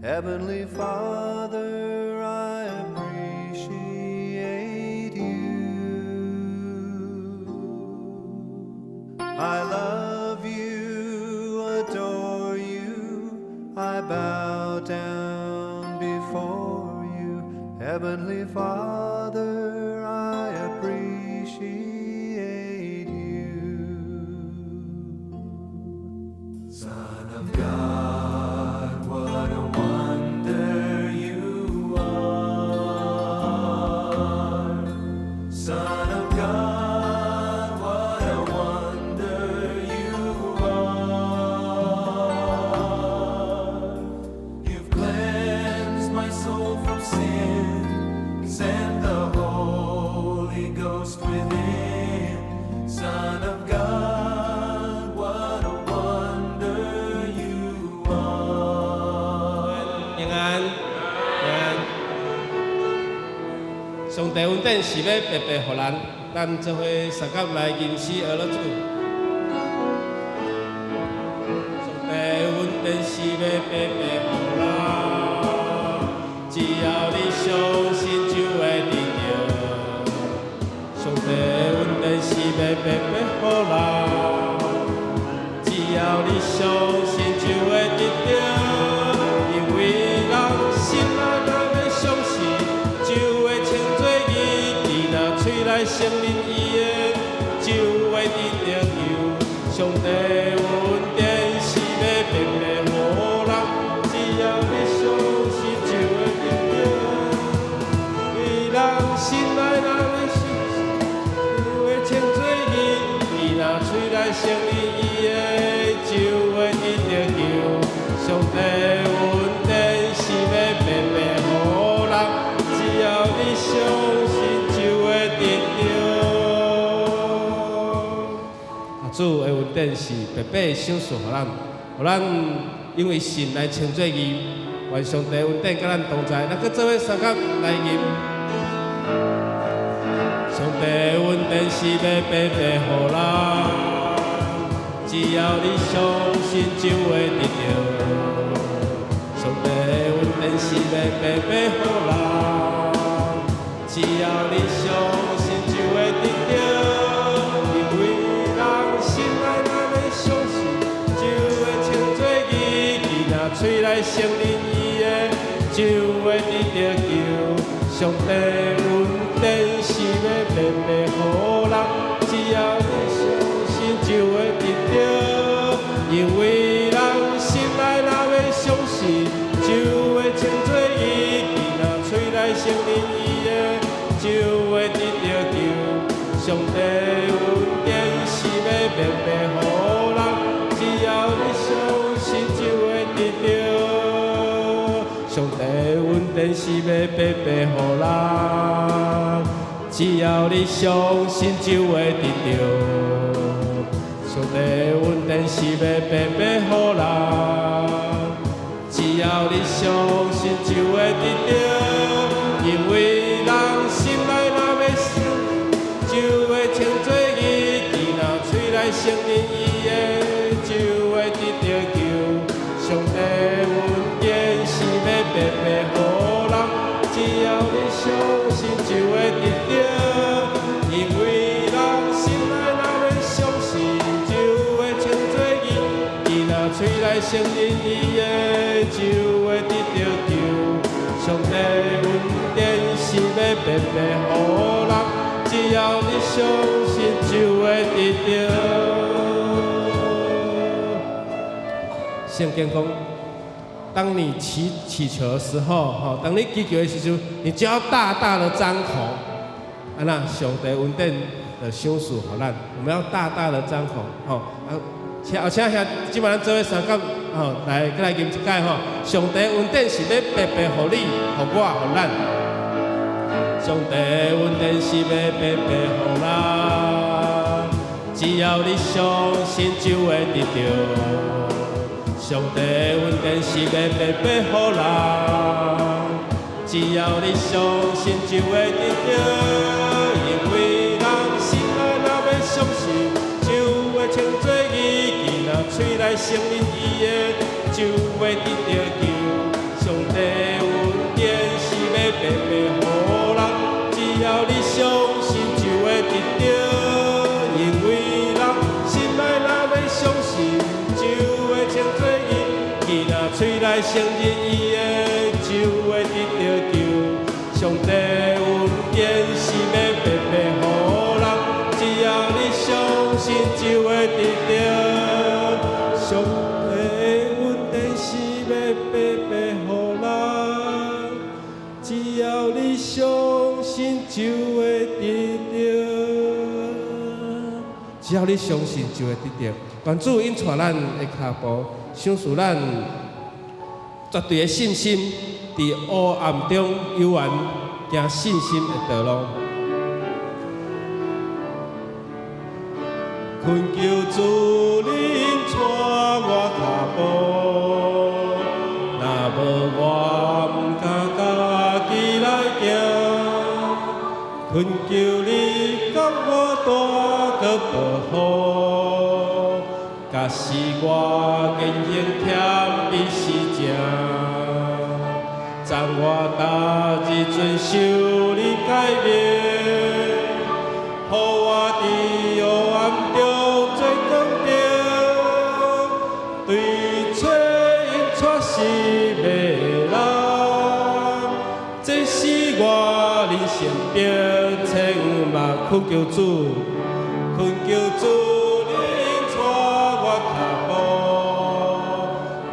Heavenly Father, I appreciate you. I love you, adore you, I bow down before you. Heavenly Father, I appreciate you. Son of God, what a wonder you are. Son of God, what a wonder you are. You've cleansed my soul from sin, sent the Holy Ghost within. Son of God, what a wonder you are. 平安，平安。上帝恩典是要白白予咱做伙三甲来吟诗学乐主。上帝恩典是要白白予咱，只要你相信就会得到。上帝恩典是要白白予咱，只要你相信就会得到。因为人心内若要相信，就会称作义；伊若嘴内承认伊的，就会得到救。上帝恩典是要白白予人，只要你相信就会得到。因为人心内若要相信，就会称作义；伊若嘴内承认伊的，就会得到救。上帝恩典是要白白予人，只要你相信就会得到。主的恩典是白白赏赐予咱，予咱因为信来称作义。愿上帝恩典甲咱同在，咱搁做伙三甲来吟。上帝恩典是要白白予咱，只要你相信就会得到。上帝恩典是要白白予咱，只要你相信就会得到。因为人心内若要相信，就会称作义；伊若嘴内承认伊的，就会得到救。上帝恩典是要白白予人，只要你相信就会得到。因为人心内若要相信，就会称作义；伊若嘴内承认伊的，就会得到救。上帝恩典是要白白予人，只要你相信就会得到。上帝恩典是要白白予人，只要你相信就会得到。上帝恩典是要白白予人，只要你相信就会得到。因为人心内若要信，就会称作义；伊若嘴内承认伊的，就会得到救。上帝恩典是要白白予人，只要你相信就会得到。因为人心内若要相信，就会称作义；伊若嘴内承认伊的，就会得到救。上帝恩典是要白白予人，只要你相信就会得到。圣经讲，当你祈求的时候，当你祈求的时候，你就要大大的张口。那上帝恩典的赏赐予咱，我们要大大的张口。请遐即摆咱做伙三甲来吟一解上帝恩典是要白白予你、予我、予咱。上帝恩典是要白白予咱，只要你相信就会得到。上帝恩典是要白白予咱，只要你相信就会得到。因为人心内若要相信，就会称作义；伊若嘴内承认伊的，就会得到救。上若嘴来承认伊的就会得到救。上帝恩典是要白白予人，只要你相信就会得到。上帝恩典是要白白予人，只要你相信就会得到。只要你相信就会得到。愿主引带咱的脚步，赏赐咱绝对的信心，伫黑暗中悠然行信心的道路。恳求主领带我脚步，若无我毋敢家己来行。恳求你甲我带个保护，假使我言行欠比是正，暂我大日遵守你诫命，予我伫黑暗中做光明，对错因错是迷人，这是我人生标签嘛，恳求主，恳求主。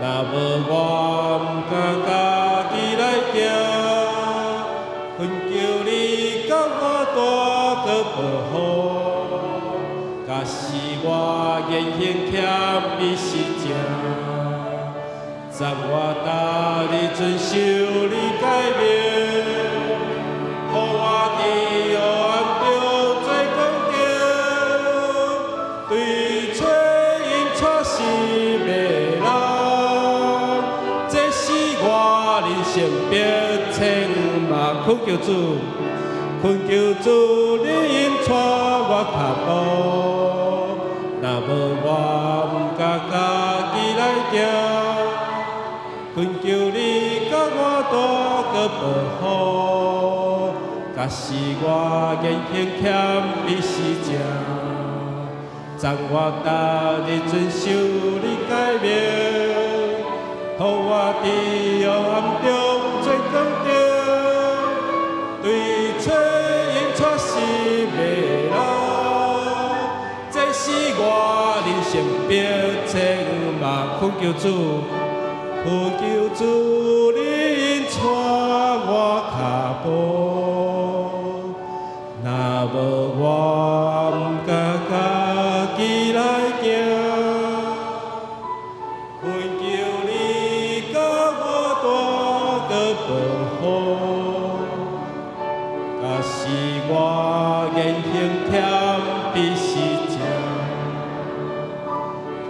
若无我毋敢家己来行，恳求你甲我带个保护。假使我言行欠比是正，暂我大日遵守你诫命，予我伫黑暗中做光明，对错因错是迷人。成标签嘛，恳求主，恳求主，你引带我脚步。若无我毋敢家己来行，恳求你甲我带个保护。假使我言行欠比是正，暂我大日遵守你诫命。予我伫黑暗中做光明，对错因错是迷人，这是我人生标签嘛，恳求主，恳求主，你引带我脚步，若无我毋敢家己来行。假使我言行欠比是正，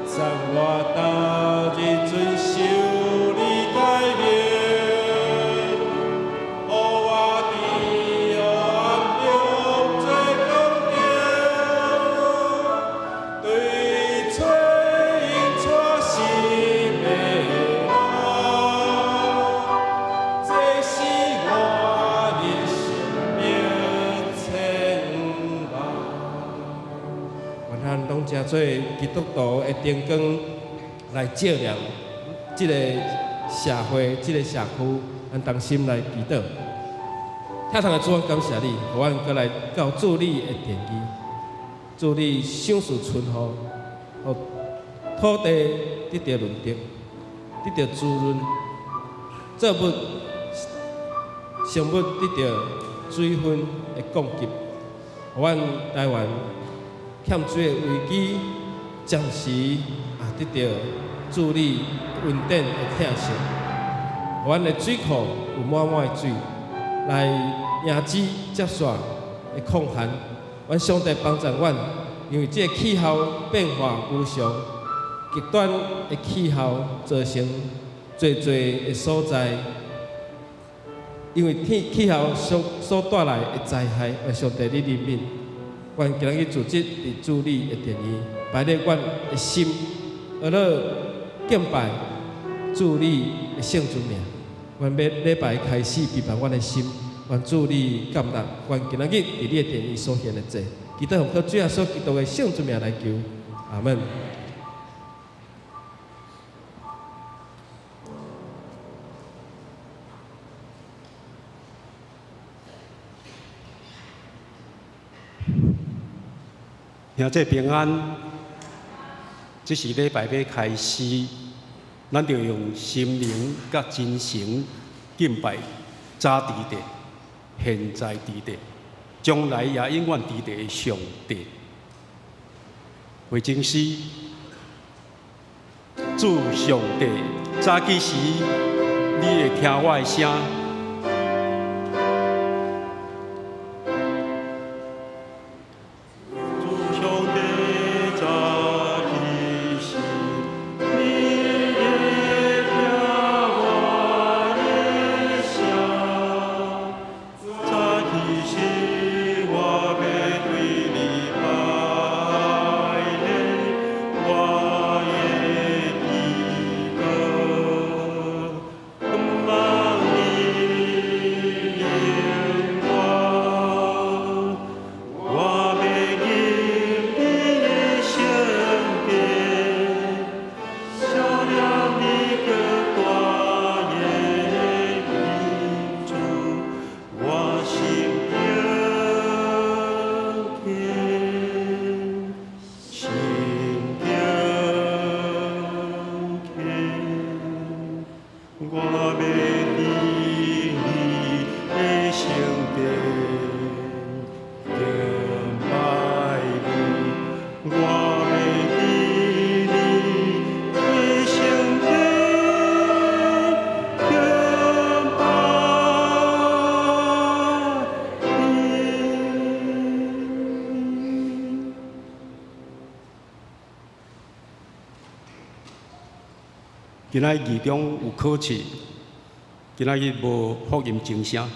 暂我大日遵守你诫命，予我伫黑暗中做光明，对错因错是迷人。这是我人生标签吧。愿咱拢诚做基督徒的灯光来照亮这个社会、这个社区，咱同心来祈祷。听堂的主，感谢你，互阮过来到主你的殿宇，主你赏赐春雨，互土地得到润泽，得到滋润，作物生物得到水分的供给，互阮台湾欠水的危机暂时得到助力稳定的疼惜，互阮的水库有满满的水，来迎接接续的抗旱。阮上帝帮助阮，因为这个气候变化无常，极端的气候造成侪的所在。因为气候所带来的灾害，愿上帝你怜悯。愿今日组织伫主你的殿宇，摆咧阮的心，而了敬拜主你的圣主名。愿礼拜开始陪伴阮的心，愿主你感纳。愿今日伫你的殿宇所献的祭，祈祷奉靠主耶稣基督的圣主名来求，阿门。兄弟平安，这是礼拜要开始，咱就用心灵甲真诚敬拜早伫地、现在伫地、将来也永远伫地的上帝。为真是主上帝，早起时你会听我的声。今仔日中有考试，今仔日无福音正声。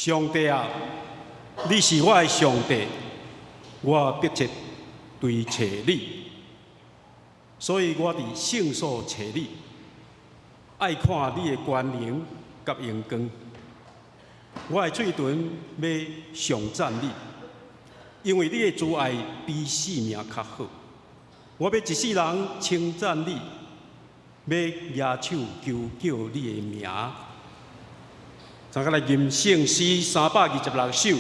上帝啊，你是我的上帝，我迫切追找你，所以我伫圣所找你，爱看你的光荣甲荣光。我的嘴唇要上赞你，因为你的慈爱比性命较好。我要一世人称赞你，要举手求叫你的名。再来吟圣诗326首，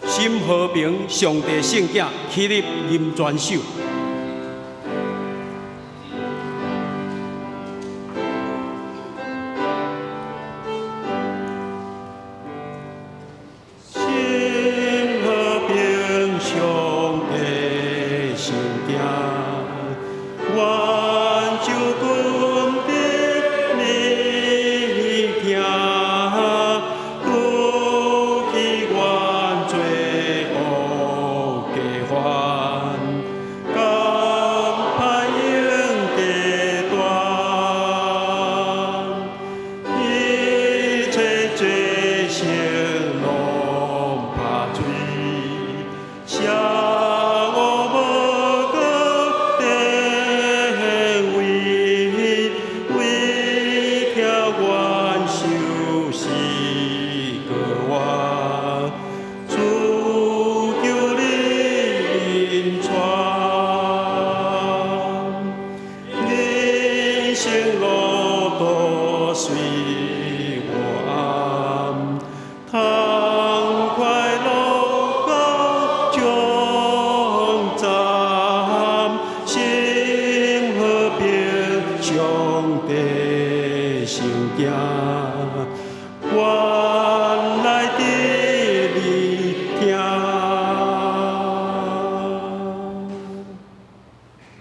心和平，上帝圣境，起立吟全首。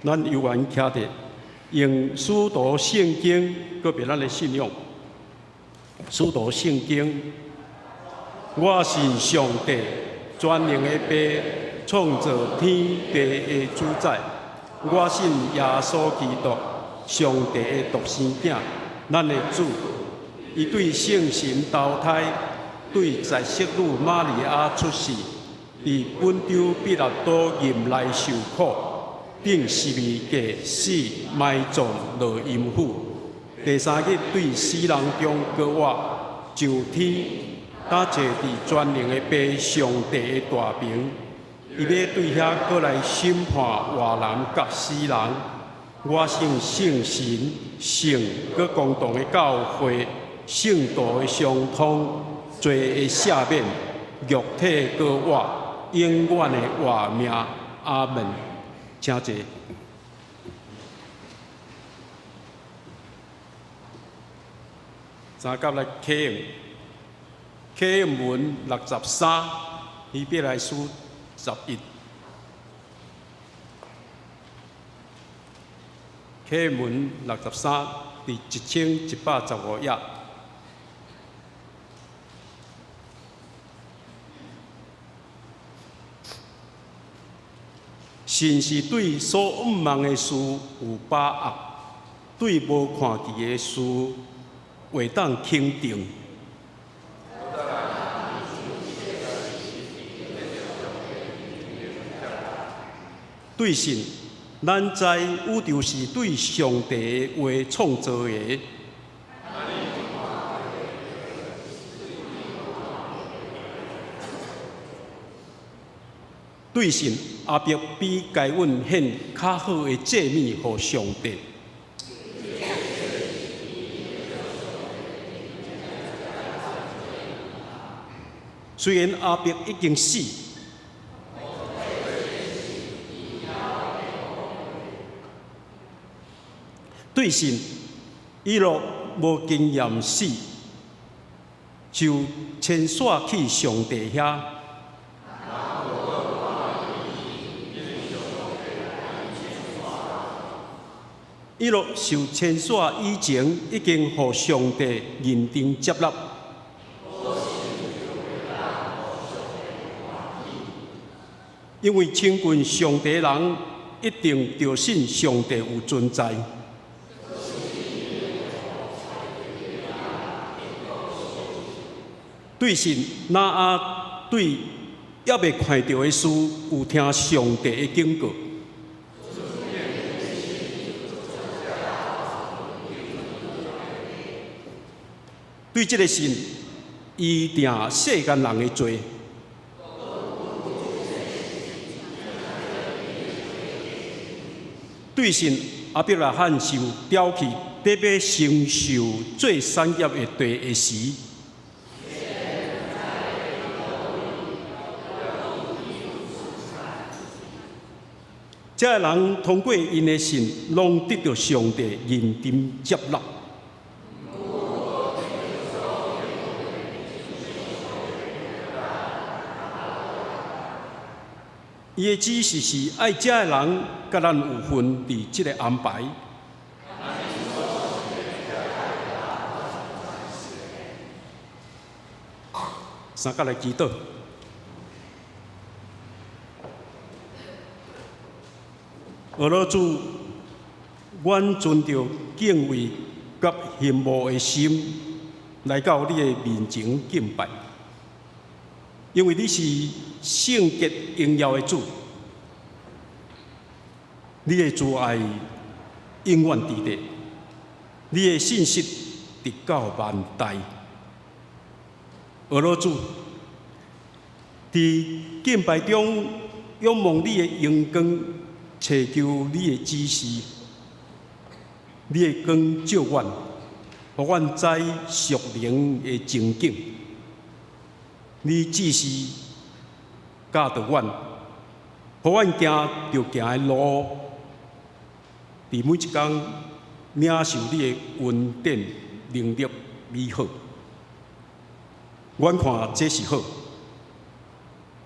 咱犹原徛伫用书读圣经，搁别咱的信仰。书读圣经，我信上帝，全能的爸，创造天地的主宰。我信耶稣基督，上帝的独生子，咱的主。伊对圣神投胎，对在色女玛利亚出世，伫本州彼拉多任内受苦。并12架死埋葬落阴府，第3日对死人中高活上天，搭坐伫全能的爸上帝的大屏，伊要对遐过来审判活人甲死人。我信圣神、圣佮公堂的教会、圣道的相通、罪的赦免、肉体高活、永远的活命。阿门。请坐。三甲来启用，启用文63，希伯来书11。启用文63第1115页。神是对所毋望的事有把握，对无看见的事会当肯定。对神，咱知宇宙是对上帝的话创造的。对神，阿伯比该阮献较好的祭物予上帝。虽然阿伯已经死，对神，伊若无经验死，就迁徙去上帝遐。伊若受迁徙以前，已经互上帝认定接纳。因为亲近上帝的人，一定着信上帝有存在。对神哪啊对还未看到的事，有听上帝的警告。对这个神，伊定世间人的罪。对神阿伯拉罕受调去，特别承受最产业的地的时，这个人通过因的信，拢得到上帝认真接纳。伊的指示是爱这个人，甲咱有份伫即个安排。三甲来祈祷。俄罗主，阮存着敬畏甲羡慕的心，来到你的面前敬拜，因为你是圣洁荣耀的主，你的慈爱永远伫地，你的信实直到万代。俄罗主，伫敬拜中仰望你的阳光，祈求你的指示，你的光照阮，互阮知属灵的情景。你指示教导阮，互阮行着行的路，伫每一天领受你的恩典、能力、美好。阮看这是好，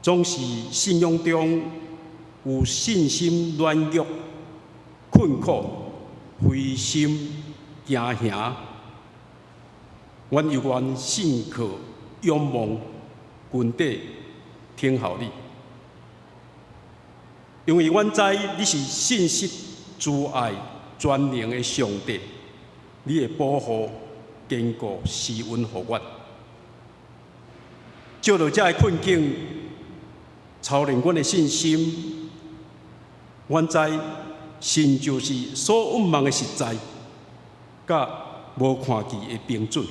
总是信仰中有信心软弱、困苦、灰心、惊吓。阮犹原信靠、仰望、群底听候你，因为阮知你是信实、慈爱、全能的上帝，你的保护、坚固、施恩予阮。照到这个困境，操练阮的信心。阮知神就是所仰望的实在，甲无看见的标准。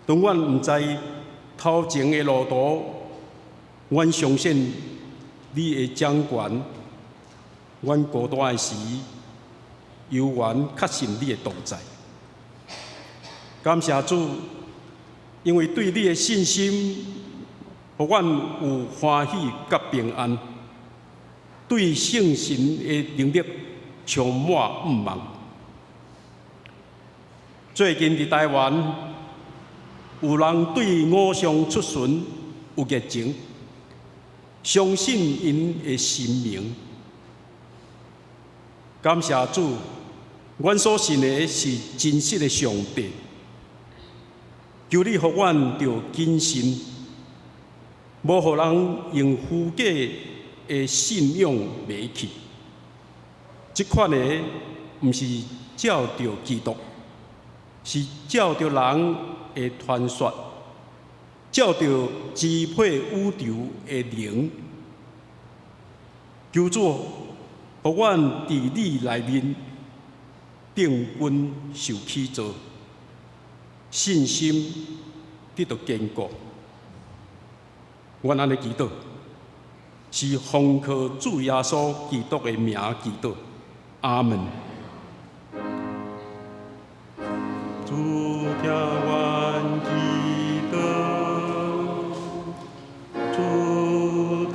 当阮毋知头前的路途，阮相信你的掌权。阮孤单的时，犹原确信你的同在。感谢主。因为对你的信心，互阮有欢喜甲平安；对圣神的能力充满盼望。最近伫台湾，有人对偶像出巡有热情，相信因的神明。感谢主，阮所信的是真实的上帝。求你互阮着谨慎，无互人用虚假的信仰迷去。即款的毋是照着基督，是照着人的传说，照着支配宇宙的灵。求主，互阮伫你内面定根受起造。信心得到坚固，阮安尼祈祷，是奉靠主耶稣基督的名祈祷，阿门。主听阮祈祷，主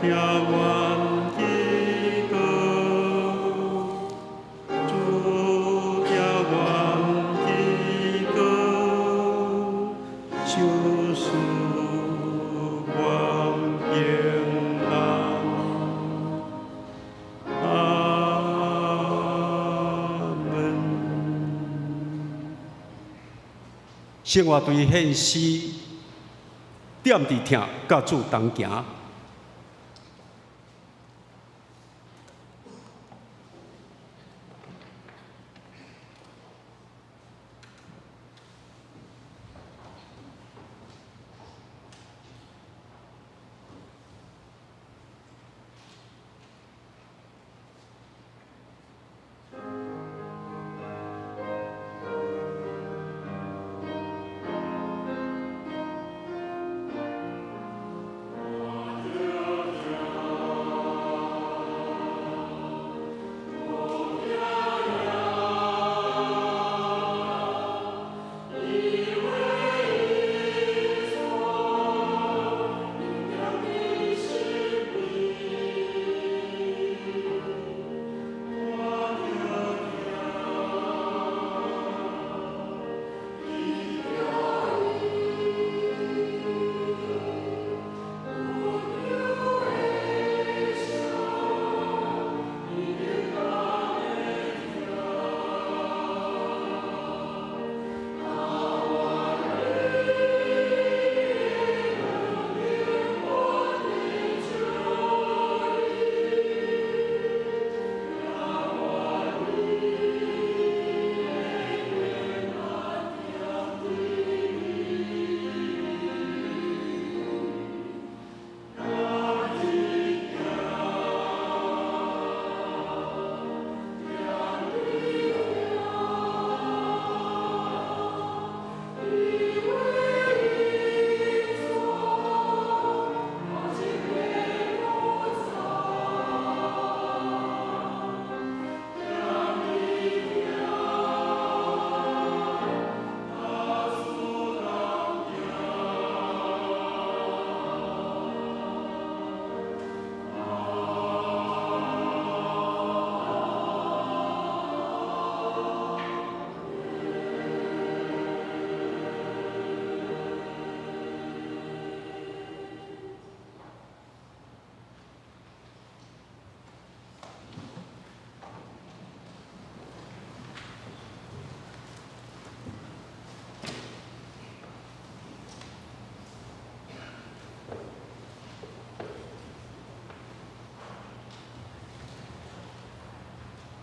听阮祈祷，主听阮祈祷。就是光平安，阿门。生活对现实，点伫听，甲主同行。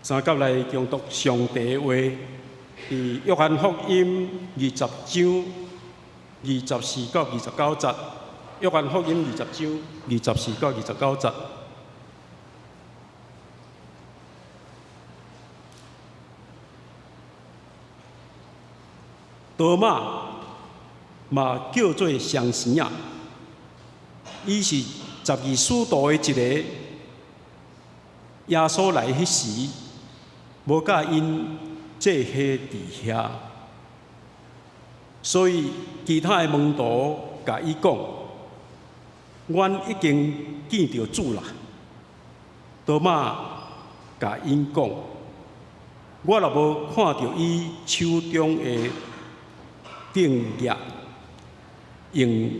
三甲来恭读上帝的话，伫约翰福音20章24到29节。约翰福音20章24到29节。多马嘛叫做双生啊，伊是12使徒的一个。耶稣来迄时，无甲因做伙伫遐，所以其他的门徒甲伊讲：“阮已经见到主啦。”多马甲因讲：“我若无看到伊手中的钉液，用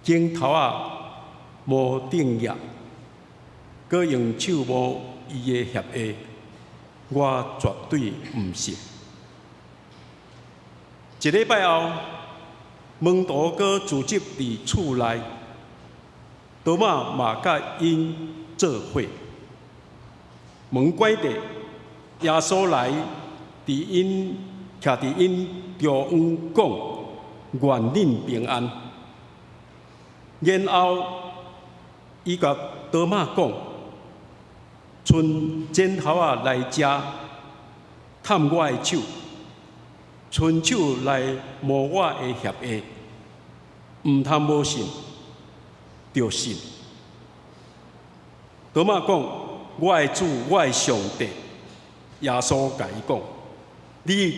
镜头无钉液，搁用手摸伊的血液，我绝对毋信。”一礼拜后，门徒搁聚集伫厝内，多马嘛甲因做伙。门关着，耶稣来伫因徛伫因中央讲：“愿恁平安。”然后伊甲多马讲：“伸指头来食，探我的手，伸手来摸我的血液，毋通无信，着信。”多马讲：“我的主，我的上帝。”耶稣甲伊讲：“你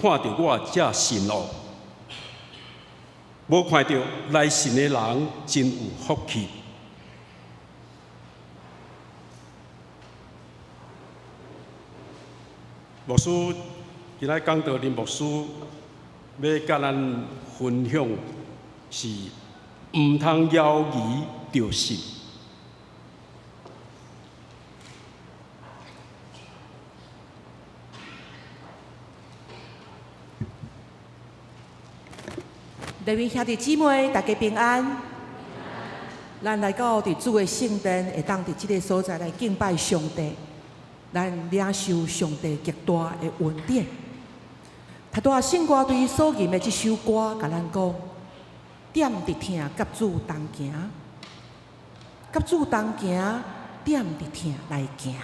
看到我才信哦，无看到来信的人真有福气。”牧师今仔讲道，林牧师要甲咱分享是毋通犹豫着信。各位兄弟姊妹，大家平安。咱来到伫主的圣殿，会当伫即个所在来敬拜上帝，咱领受上帝极大的恩典。他拄圣歌对所吟的即首歌，甲咱讲：点伫听，甲主同行；甲主同行，点伫听来行。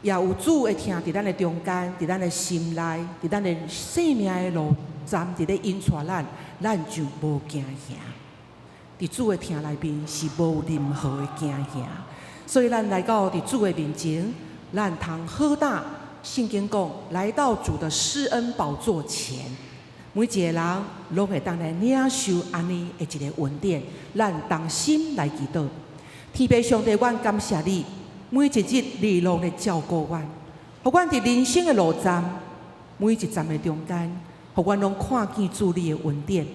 也有主会听伫咱的中间，伫咱的心内，伫咱的生命的路站伫咧引带咱就无惊吓。伫主的听内面是无任何的惊吓，所以咱来到伫主的面前，咱通好胆。圣经讲，来到主的施恩宝座前，每一个人拢会当来领受安尼的一个恩典。咱同心来祈祷，天父上帝，阮感谢你。每一日你拢咧照顾阮，互阮伫人生的路站，每一站的中间，互阮拢看见主你的恩典，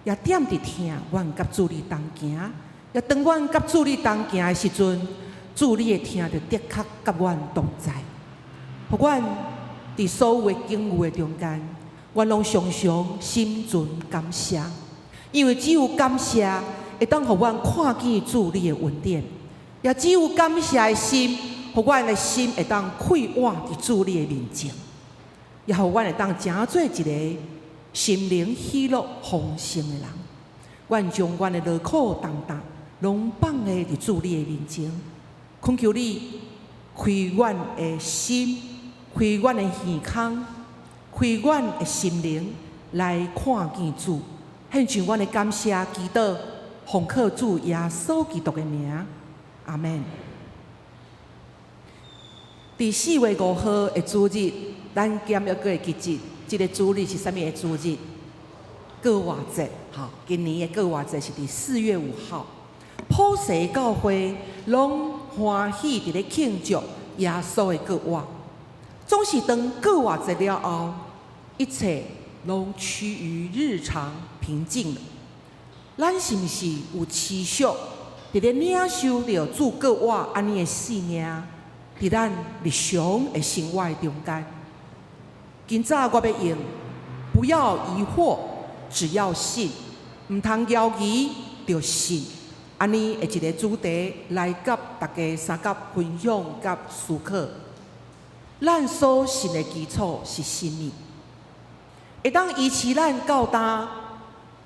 也点伫听，阮甲主你同行，也当阮甲主你同行的时阵，主你会听着的确甲阮同在，互阮伫所有的境遇的中间，阮拢常常心存感谢，因为只有感谢会当互阮看见主你的恩典。也只有感谢的心，互阮的心会当快活伫主你的面前，也互阮会当成做一个心灵喜乐丰盛的人。阮将阮的劳苦重担拢放在伫主你的面前，恳求你开阮的心，开阮的耳孔，开阮的心灵来看见主，献上阮的感谢祈祷，奉靠主耶稣基督的名。阿门。伫4月5号的主日，咱减约个的吉日，这个主日是啥物的主日？过活节。好，今年的过活节是伫4月5号。普世教会拢欢喜伫咧庆祝耶稣的过活，总是当过活节了后，一切拢趋于日常平静了。咱是毋是有持续？伫咧领受着主过活安尼的信念，伫咱日常的生活中间。今早我要用不要疑惑，只要信，毋通犹豫，着信。安尼的一个主题来甲大家三角分享甲思考。咱所信的基础是什么？会当依持咱到达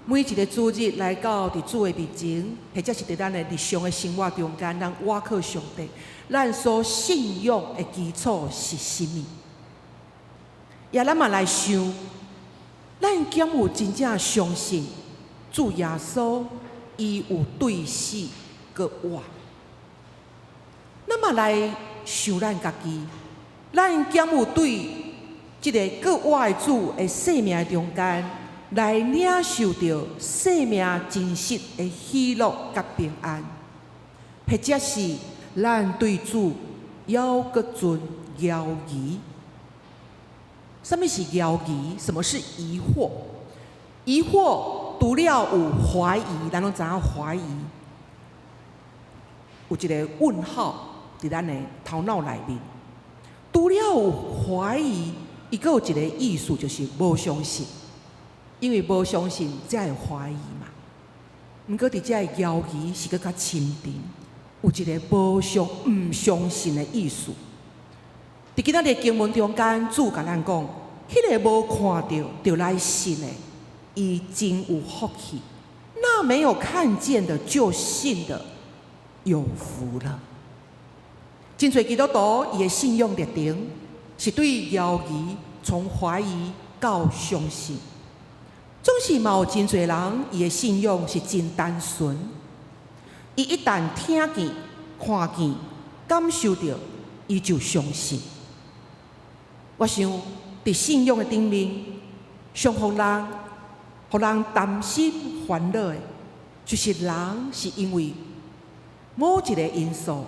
每一个主日来到伫主的面前，或者是伫咱的日常的生活中间，咱倚靠上帝。咱所信仰的基础是什么？也咱嘛来想，咱敢有真正相信主耶稣伊有对死个活？咱嘛来想咱家己，咱敢有对即个个活的主的生命中间，来领受到生命真实的喜乐甲平安，或者是咱对主犹阁存犹疑？什么是犹疑？什么是疑惑？疑惑除了有怀疑，咱拢知影怀疑有一个问号伫咱的头脑内面。除了有怀疑，伊阁有一个意思，就是无相信。因为无相信，才会怀疑嘛。毋过伫遮的犹疑是阁较深沉，有一个毋相信的意思。伫今仔日经文中间，主甲咱讲，迄个无看到就来信的，伊真有福气；那没有看见的就信的，有福了。真侪基督徒伊的信仰历程是对犹疑从怀疑到相信。总是嘛有真侪人，伊的信仰是真单纯。伊一旦听见、看见、感受到，伊就相信。我想，伫信仰的顶面，上互人担心烦恼的，就是人是因为某一个因素，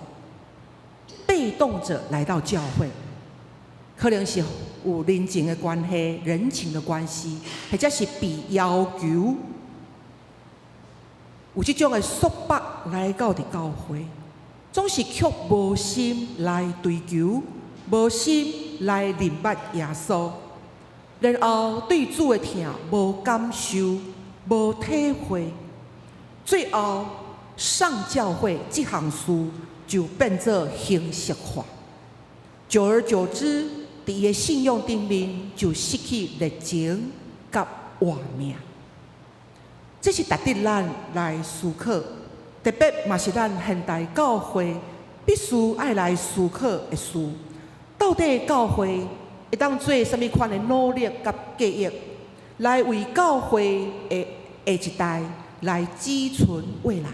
被动着来到教会，可能是有人情的关系、人情的关系，或者是被要求，有这种的束缚来到伫教会，总是却无心来追求，无心来明白耶稣，然后对主的疼无感受、无体会，最后上教会这项事就变作形式化，久而久之，伫伊的信仰顶面就失去热情甲活命。这是值得咱来思考，特别嘛是咱现代教会必须爱来思考的事。到底教会会当做什么款的努力甲计划，来为教会的下一代来积存未来？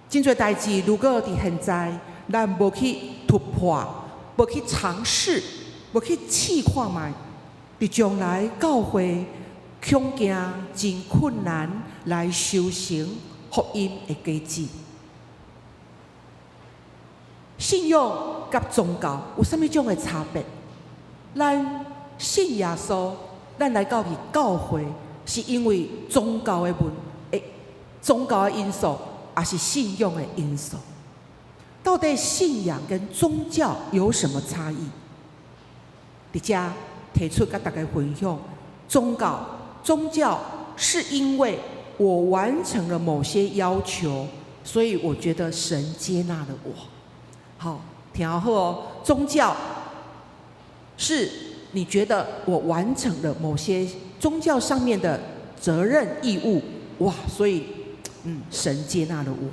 真侪代志，如果伫现在咱无去突破，无去尝试，无去试看卖，伫将来教会恐惊真困难来修成福音的价值。信仰甲宗教有啥物种的差别？咱信耶稣，咱来到教会，是因为宗教的因素，还是信仰的因素？到底信仰跟宗教有什么差异？伫遮提出甲大家分享，宗教是因为我完成了某些要求，所以我觉得神接纳了我。好，听好哦，宗教是你觉得我完成了某些宗教上面的责任义务，哇，所以神接纳了我。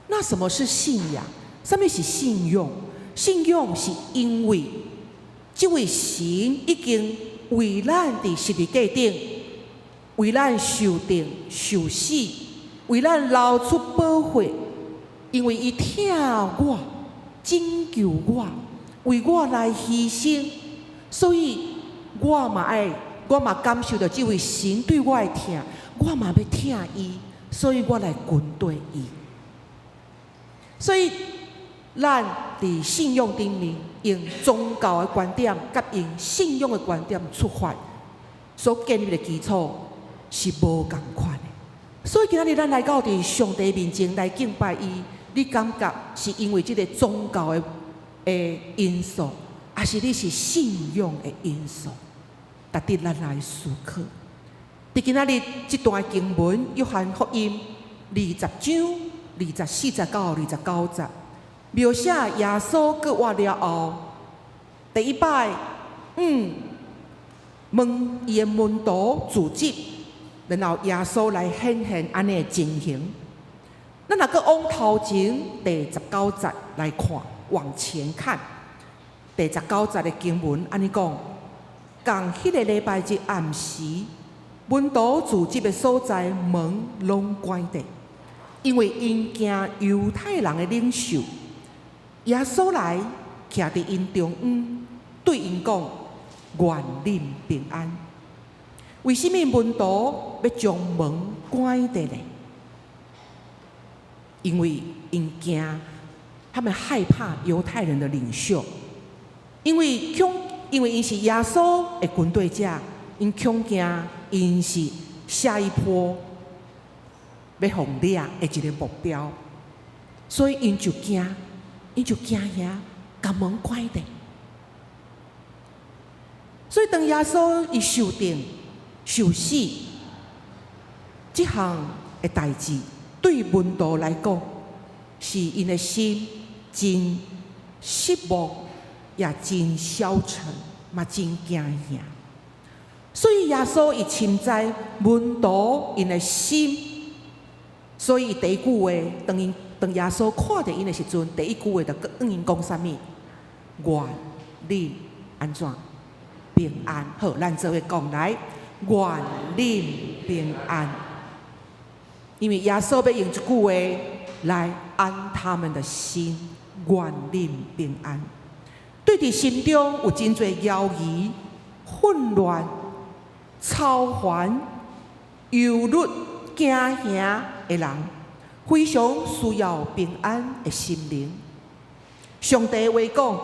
那什么是信仰？什么是信仰？信仰是因为这位神已经为咱伫十字架顶，为咱受定受死，为咱流出宝血，因为伊疼我，拯救我，为我来牺牲，所以我嘛感受到这位神对我的疼，我嘛要疼伊，所以我来跟对伊。所以，咱伫信仰顶面，用宗教的观点，甲用信仰的观点出发，所建立的基础是无同款的。所以今仔日咱来到伫上帝面前来敬拜伊，你感觉是因为这个宗教的因素，还是你是信仰的因素？值得咱来思考。伫今仔日这段经文，约翰福音20章24、29、29节，描写耶稣搁活了后，第一摆，问伊的门徒自责，然后耶稣来显现安尼的情形。咱若搁往头前第19节来看，往前看，第19节的经文安尼讲，共迄个礼拜日暗时，门徒聚集的所在门拢关闭，因为因惊犹太人的领袖。耶稣来徛伫因中央，对因讲：“愿恁平安。”为什么门徒要将门关闭呢？因为因惊，他们害怕犹太人的领袖，因为因是耶稣的军队者，因恐惊因是下一波要轰掠的一个目标，所以因就惊遐把门关闭。所以当耶稣伊受定受死，这项的代志对门徒来讲，是因的心真失望，也真消沉，嘛真惊吓。所以耶稣伊深知门徒因的心，所以第一句话，当耶稣看到因的时阵，第一句话就跟因讲啥物？愿恁安怎平安？好，咱做伙讲来，愿恁平安。因为耶稣要用这句话来安他们的心，愿恁平安。对伫心中有真侪犹豫、混乱、操烦、忧虑、惊吓的人，非常需要平安的心灵。上帝的话讲，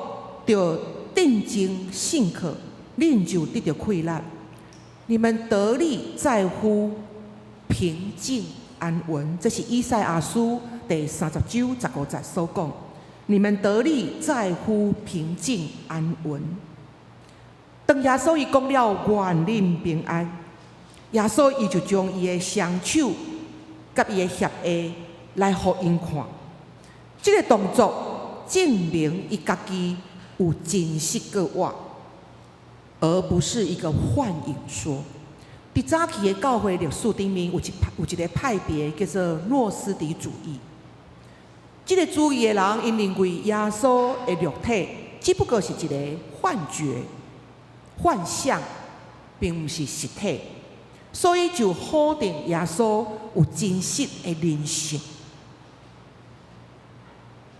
着定睛信靠，恁就得到快乐。你们得力在乎平静安稳，这是以赛亚书第30章15节所讲。你们得力在乎平静安稳。当耶稣伊讲了愿恁平安，耶稣伊就将伊的双手甲伊的协下来互因看。这个动作证明伊家己有真实个活，而不是一个幻影说。伫早期的教会历史顶面有一个派别叫做诺斯底主义。这个主义的人，因认为耶稣的肉体只不过是一个幻觉、幻象，并不是实体，所以就否定耶稣有真实的人性。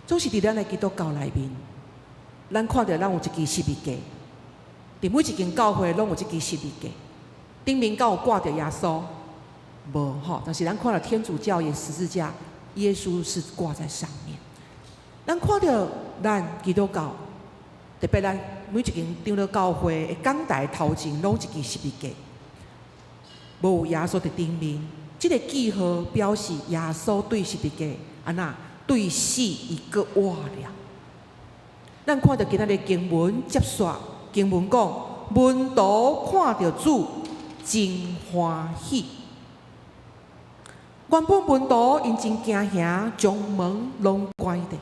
总是伫咱的基督教内面，咱看到咱有一支十字架，伫每一间教会拢有一支十字架，顶面敢有挂着耶稣？无吼，但是咱看到天主教的十字架。耶稣是挂在上面。咱看到咱基督教，特别咱每一间长老教会的讲台头前拢一支十字架，无有耶稣伫顶面。这个记号表示耶稣对十字架安那对死伊搁活了。咱看到今仔日经文接续，经文讲门徒看到主真欢喜。原本门徒因真惊吓，将门拢关闭，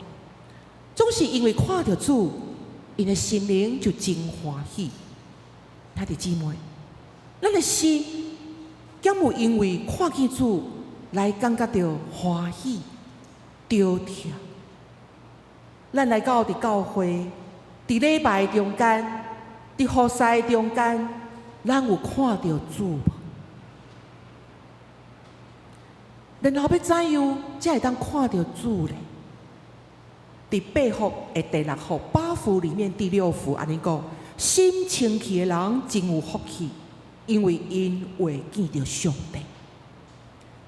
总是因为看到主，因的心灵就真欢喜。兄弟姊妹，咱的心敢有因为看见主来感觉到欢喜、着跳？咱来到伫教会，伫礼拜中间，伫服侍中间，咱有看到主无？然后要怎样才会当看到主呢？伫8福的第6福8福里面第6福安尼讲：心清气的人真有福气，因为因会见到上帝。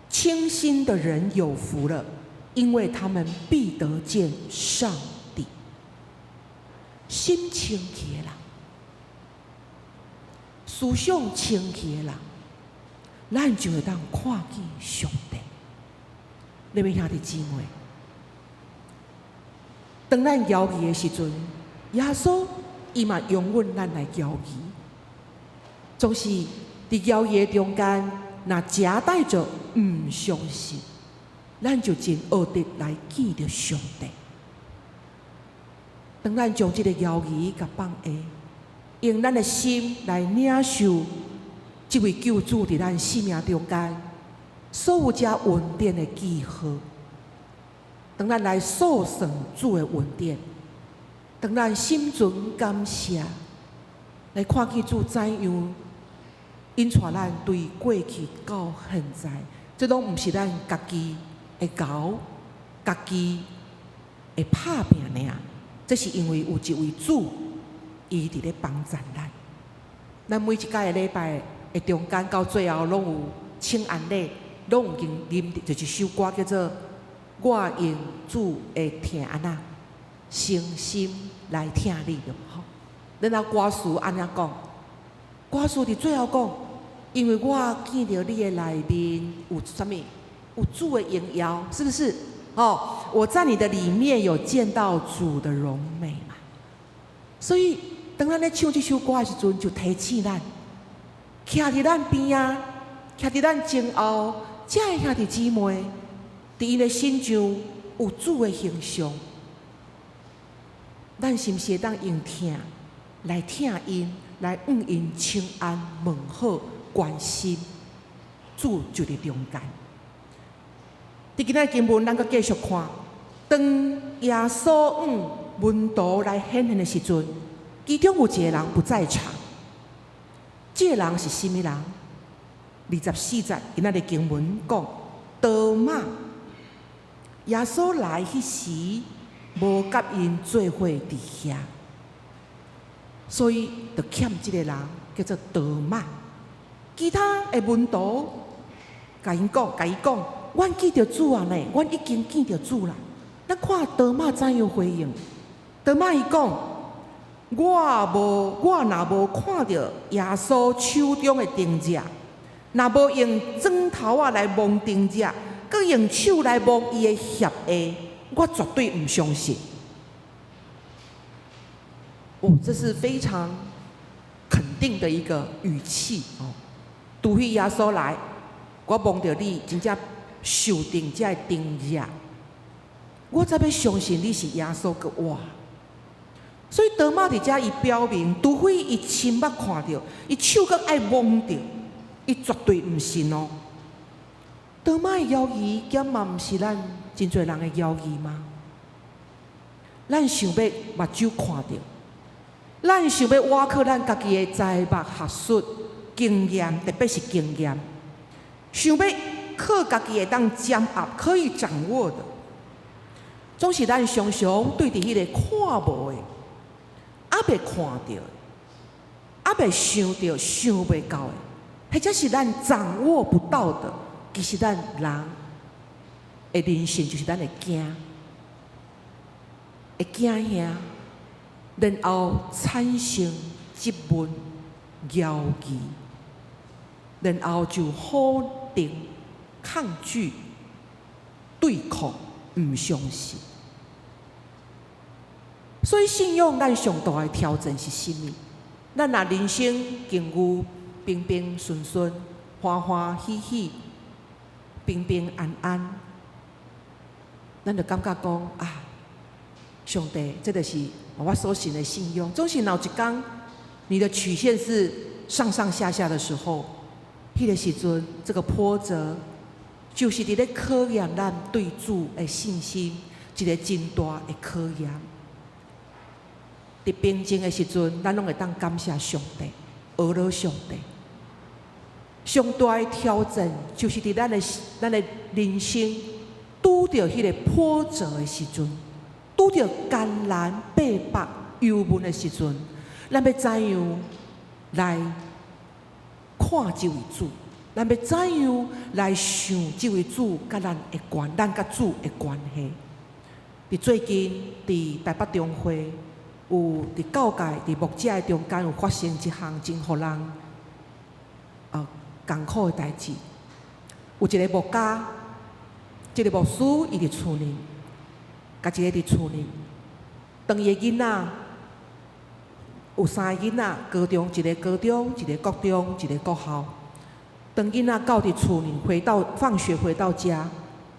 清心的人有福了，因为他们必得见上帝。心清气的人，思想清气的人，咱就会当看见上帝。你们兄弟姊妹，当咱犹豫的时阵，耶稣伊嘛容允咱来犹豫，总是伫犹豫中间，若夹带着唔相信，咱就真学得来见到上帝。当咱将这个邀义甲放下，用咱的心来领受这位救主伫咱生命中间所有遮恩典的记号。当咱来诉说主的恩典，当咱心存感谢，来看见主怎样引带咱对过去到现在，这拢毋是咱家己会搞、家己会拍拼尔，这是因为有一位主，伊伫咧帮助咱。咱每一届的礼拜的中间到最后，拢有请安礼，拢有吟就一首歌叫做《我用主的听安那诚心来听你》的吼。然后歌词安那讲，歌词伫最后讲，因为我见到你的内面有啥物，有主的荣耀，是不是？哦，我在你的里面有见到主的荣美嘛。所以当咱咧唱这首歌的时阵，就提醒咱，徛伫咱边啊，徛伫咱前后，遮的兄弟姊妹，伫因的心上有主的形象，咱是毋是会当用听来听因，来问因请安问好关心，主就伫中间。伫今仔经文，咱阁继续看，当耶稣门徒来显现的时阵，其中有一个人不在场。这个人是甚物人？24节，今仔日经文讲，多马。耶稣来迄时，无甲因做伙伫遐，所以就欠这个人叫做多马。其他的门徒甲伊讲，阮见到主啊呢，阮已经见到主啦。咱看多马怎样回应？多马伊讲，我若无看到耶稣手中的钉子，若无用指头仔来摸钉子，佮用手来摸伊的血下，我绝对唔相信。哦，这是非常肯定的一个语气哦。除非耶稣来，我摸到你真正受定这的钉子，我才要相信你是耶稣个我。所以多马伫遮伊表明，除非伊亲目看到，伊手阁爱摸到，伊绝对唔信哦。多马的犹豫，敢嘛毋是咱真侪人的犹豫吗？咱想要目睭看到，咱想要挖靠咱家己的财目学术经验，特别是经验，想要靠家己会当掌握、可以掌握的，总是咱常常对伫迄个看无的。还袂看到，还袂想到、想袂到的，或者是咱掌握不到的，其实咱人的人性就是咱会惊，会惊吓，然后产生质问、犹豫，然后就否定、抗拒、对抗、唔相信。所以信仰咱上大的挑战是甚物？咱若人生经过平平顺顺、欢欢喜喜、平平安安，咱就感觉讲啊，上帝，这就是我所信的信仰。总是哪一天你的曲线是上上下下的时候，迄个时阵，这个波折就是伫咧考验咱对主的信心，一个真大的考验。伫平静的时阵，咱拢会当感谢上帝，讹了上帝。上大的挑战就是伫咱的人生拄着迄个波折的时阵，拄着艰难、逼迫、忧闷的时阵，咱要怎样来看这位主？咱要怎样来想这位主甲咱的咱甲主的关系？伫最近伫台北中会。有伫教界、伫牧者的中间有发生一项真互人艰苦的代志。有一个牧家，这个牧师伊伫厝里，甲一个伫厝里，当伊的囡仔有3个囡仔，高中一个高中，一个国中，一个国校。当囡仔到伫厝里，放学回到家，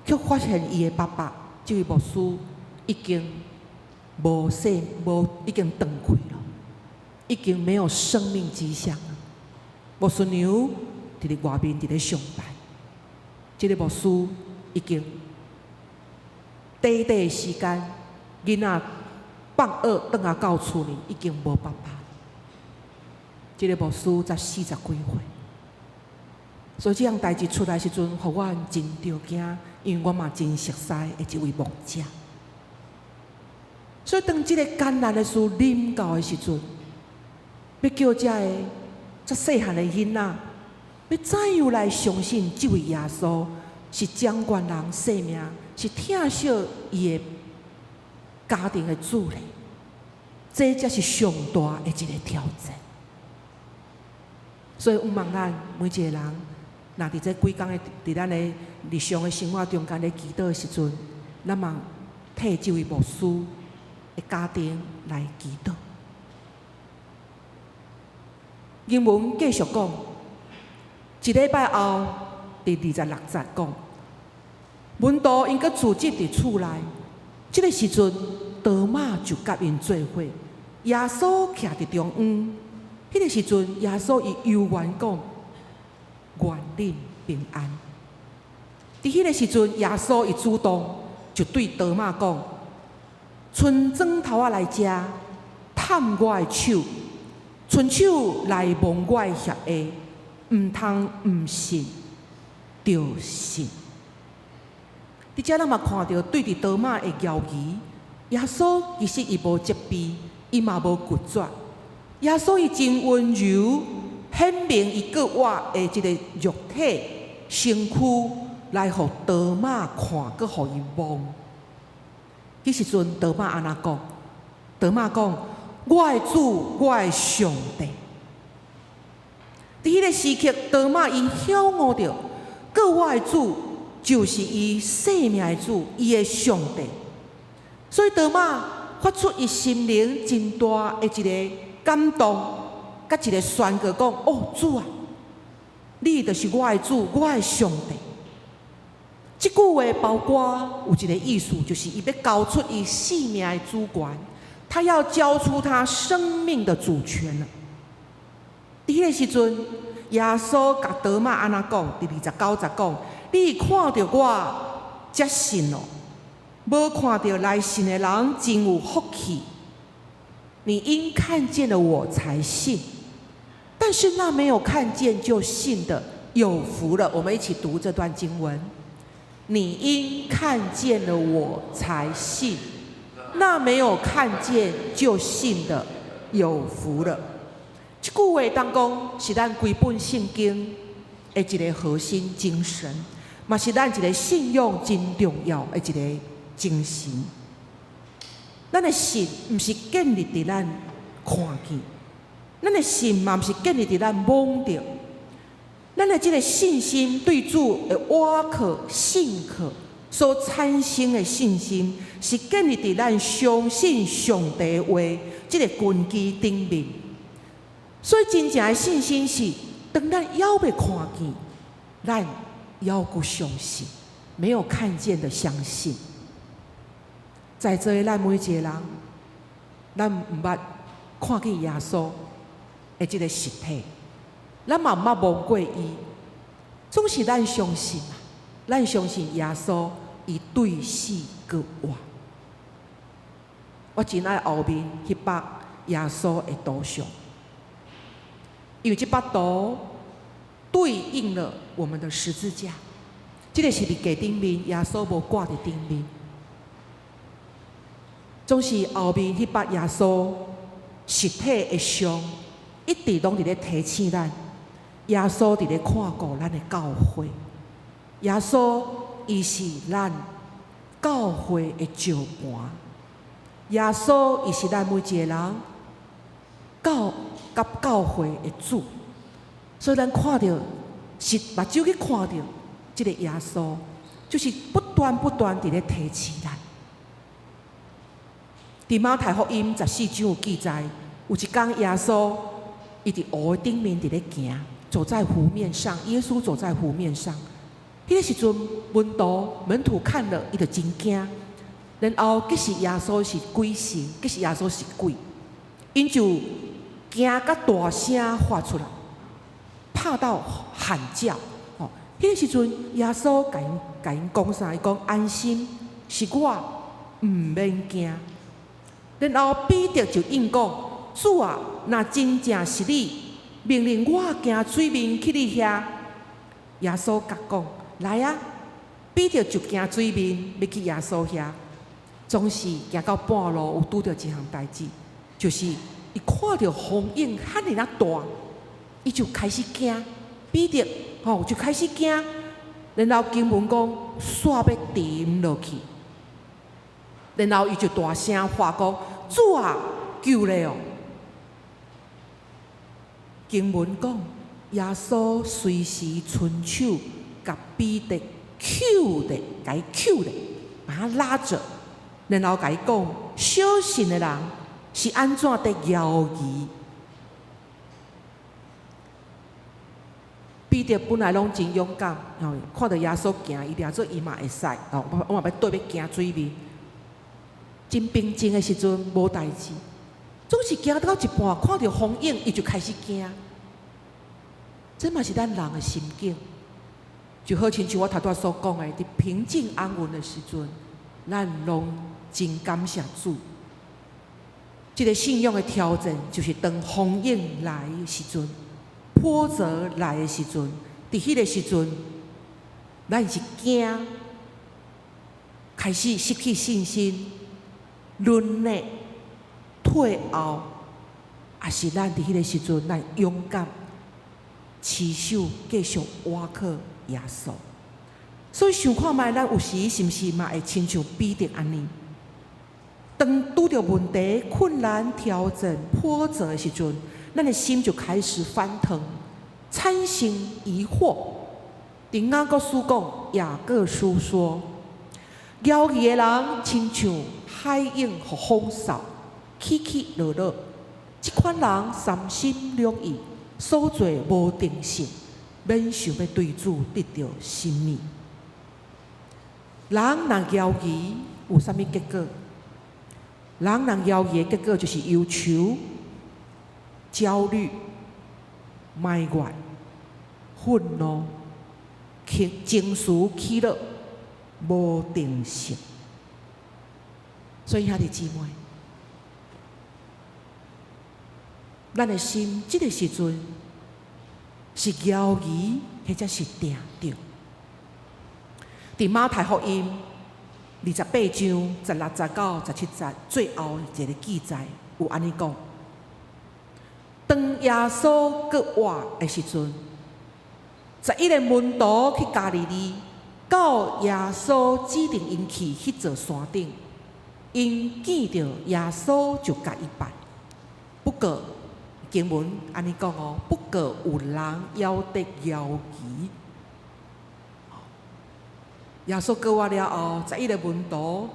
却发现伊的爸爸，这位牧师已经已经断开了，已经没有生命迹象了。牧师娘伫咧外面伫咧上班，这个牧师已经短的时间，囡仔放学转来到厝里，已经无爸爸。这个牧师才40几岁，所以这样代志出来时阵，互我真着惊，因为我嘛真熟悉的一位牧者。所以当这个艰难的事临到的时阵，要叫这细汉的囡仔，要怎样来相信这位耶稣是掌管人生命，是疼惜伊的家庭的主呢？这才是上大的一个挑战。所以，毋望咱每一个人，若伫这几工的伫咱的日常的生活中间咧祈祷的时阵，咱嘛替这位牧师的家庭来祈祷。经文继续讲，一礼拜后第26节讲，门徒因搁聚集伫厝内，这个时阵，多马就甲因做伙，耶稣徛伫中央。迄个时阵，耶稣伊悠然讲：“愿恁平安。”伫迄个时阵，耶稣伊主动就对多马讲：“伸指头仔来食，探我的手，伸手来摸我的血液，毋通毋信，着信。”伫遮咱嘛看到对伫多马的犹疑，耶稣其实伊无责备，伊嘛无拒绝。耶稣伊真温柔，显明伊个我的一个肉体身躯来互多马看，搁互伊摸。迄时阵，多马安那讲？多马讲：“我的主，我的上帝。”伫迄个时刻，多马伊晓悟着，个我的主就是伊生命的主，伊的上帝。所以多马发出伊心灵真大的一个感动，甲一个宣告讲：“哦，主啊，你就是我的主，我的上帝。”这句话包括有一个意思，就是伊要交出伊生命的主权，他要交出他生命的主权了。伫迄个时阵，耶稣甲多马安那讲？第29节讲：“你看到我才信哦，无看到来信的人真有福气。你因看见了我才信，但是那没有看见就信的有福了。”我们一起读这段经文：“你因看见了我才信，那没有看见就信的有福了。”这句话当讲是咱规本圣经的一个核心精神，嘛是咱一个信仰真重要的一个精神。咱的信毋是建立伫咱看见，咱的信嘛毋是建立伫咱摸着。咱的这个信心对主的挖可信可所产生的信心，是建立伫咱相信上帝的话这个根基顶面。所以真正的信心是，当咱还未看见，咱还阁相信，没有看见的相信。在座的咱每一个人，咱毋捌看见耶稣的这个实体，咱嘛毋捌摸过伊，总是咱相信啊，咱相信耶稣伊对死过活。我真爱后面迄幅耶稣的图像，因为这幅图对应了我们的十字架。这个是伫架顶面，耶稣无挂伫顶面。总是后面迄幅耶稣实体的像，一直拢伫咧提醒咱，耶稣伫咧看顾咱的教会，耶稣伊是咱教会的石盘，耶稣伊是咱每一个人甲教会的主，所以咱看到是目睭去看到这个耶稣，就是不断伫咧提醒咱。伫马太福音14章有记载，有一天耶稣伊伫湖的顶面伫咧行，走在湖面上，耶稣走在湖面上。迄个时阵，门徒看了，伊就真惊，然后其实耶稣是鬼神，其实耶稣是鬼，因就惊甲大声发出来，拍到喊叫。哦，迄个时阵，耶稣甲因讲啥？伊讲安心，是我，毋免惊。然后彼得就应讲：主啊，若真正是你，命令我行水面去你遐。耶稣甲讲：来啊！彼得就行水面要去耶稣遐。总是行到半路，有拄着一项代志，就是伊看到风影遐尔啊大，伊就开始惊。彼得就开始惊，然后经文讲煞要沉落去，然后伊就大声喊讲：主啊，救咧哦！经文讲，耶稣随时伸手，甲彼得扣咧，甲伊扣咧，把他拉着。然后甲伊讲，小信的人是安怎得摇移？彼得本来拢真勇敢，看到耶稣行，伊掠做伊嘛会使。我嘛要对要行水面，真平静的时阵无代志，总是行到一半，看到风影，伊就开始惊。这嘛是咱人的心境，就好亲像我头拄所讲的，伫平静安稳的时阵，咱拢真感谢主。这个信仰的挑战，就是当风影来的时阵，波折来的时阵，伫迄个时阵，咱是惊，开始失去信心，沦落、退后，也是咱伫迄个时阵，咱勇敢、持守，继续倚靠耶稣。所以想看觅，咱有时是毋是嘛会亲像彼得安尼？当拄着问题、困难、挑战、波折的时阵，咱的心就开始翻腾，产生疑惑。伫雅各书讲，雅各书说，摇移的人亲像海涌互风扫，起起落落。即款人三心两意，所做无定性，免想要对主得到生命。人若摇移，有啥物结果？人若摇移的结果就是忧愁、焦虑、埋怨、愤怒、情绪起落、无定性。所以，兄弟姊妹，咱的心这个时阵是摇移，或者是定着。伫马太福音28章16、19、17节最后一个记载有安尼讲：当耶稣搁活的时阵，11个门徒去加利利，到耶稣指定因去迄座山顶，因见到耶稣就甲伊拜。不过经文安尼讲哦，不过有人要得摇移。耶稣过活了后，11个门徒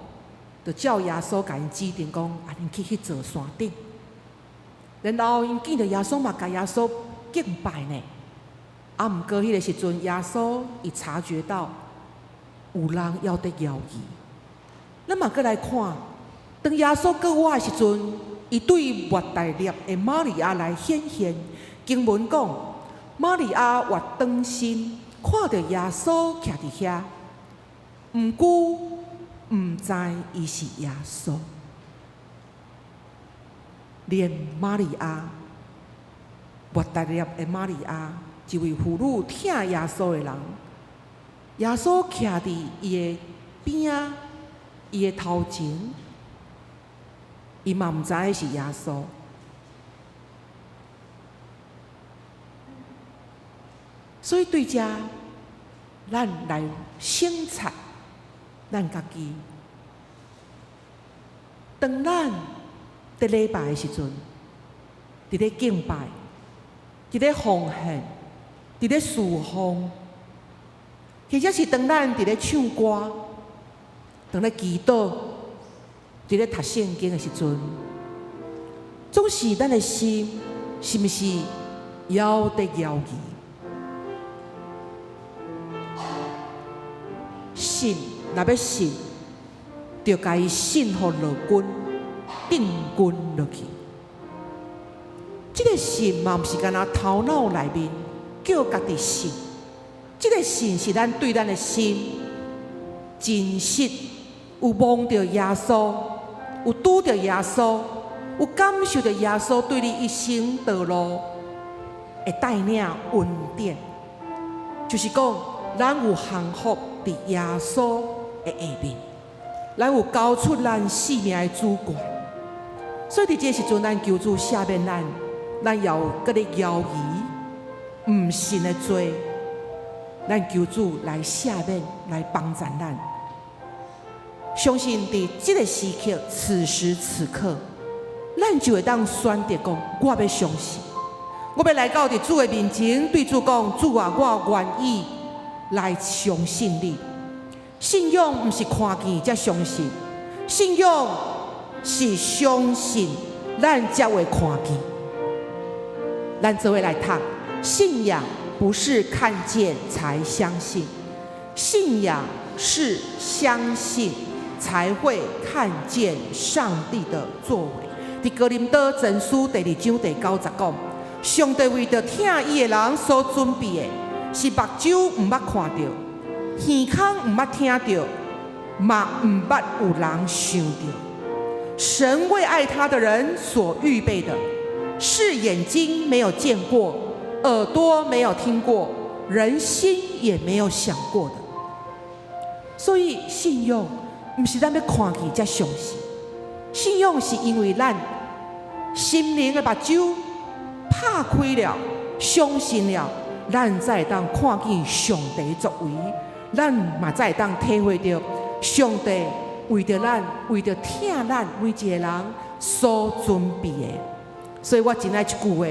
就叫耶稣甲因指定讲，因去迄座山顶。然后因见到耶稣嘛，甲耶稣敬拜呢。毋过迄个时阵，耶稣伊察觉到有人要得摇移。咱嘛搁来看，当耶稣过活的时阵，伊对抹大粒的玛利亚来显现。经文讲，玛利亚活转身，看到耶稣徛伫遐。毋久，毋知伊是耶稣。连玛利亚，抹大粒的玛利亚，一位妇女疼耶稣的人，耶稣徛伫伊的边仔，伊的头前，伊嘛毋知影是耶稣。所以对遮，咱来省察。咱家己，当咱伫礼拜的时阵，伫咧敬拜，伫咧奉献，伫咧侍奉，或者是当咱伫咧唱歌，当咧祈祷，伫咧读圣经的时阵，总是咱的心是毋是摇得摇移？信。若要信，就甲伊信服落军，定军落去。这个信嘛，毋是干那头脑内面叫家己信，这个信是咱对咱的心真实有望着耶稣，有拄着耶稣，有感受着耶稣对你一生道路的带领恩典，就是讲咱有幸福伫耶稣的下面，咱有交出咱生命的主权。所以伫这时阵，咱求主赦免咱也有搁咧犹疑、毋信的罪，咱求主来赦免，来帮助咱。相信伫这个时刻、此时此刻，咱就会当选择讲：我要相信，我要来到伫主的面前，对主讲：主啊，我愿意来相信你。信仰毋是看见才相信，信仰是相信咱才会看见。咱这位来读，信仰不是看见才相信，信仰是相信才会看见上帝的作为。伫哥林多前书第2章第9节讲：上帝为着听伊的人所准备的，是目睭毋捌看到，耳孔毋捌听到，嘛毋捌有人想到。神为爱他的人所预备的，是眼睛没有见过，耳朵没有听过，人心也没有想过的。所以信仰不是咱要看见才相信，信仰是因为咱心灵的目睭拍开了，相信了，咱才会当看见上帝的作为，咱嘛才会当体会到上帝为着咱，为着听咱每一个人所准备的。所以我真爱这句话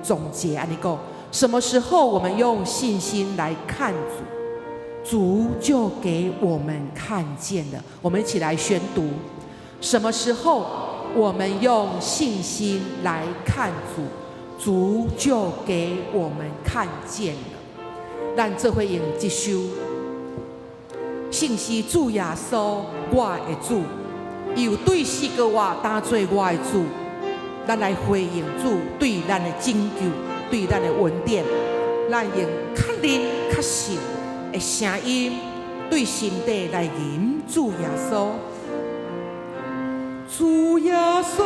总结安尼讲：什么时候我们用信心来看主，主就给我们看见了。我们一起来宣读：什么时候我们用信心来看主，主就给我们看见了。咱做伙用这首信是主耶稣我的主，伊有对四个我当做我的主。咱来回应主对咱的拯救，对咱的恩典。咱用较认较信的声音，对心底来吟主耶稣。主耶稣，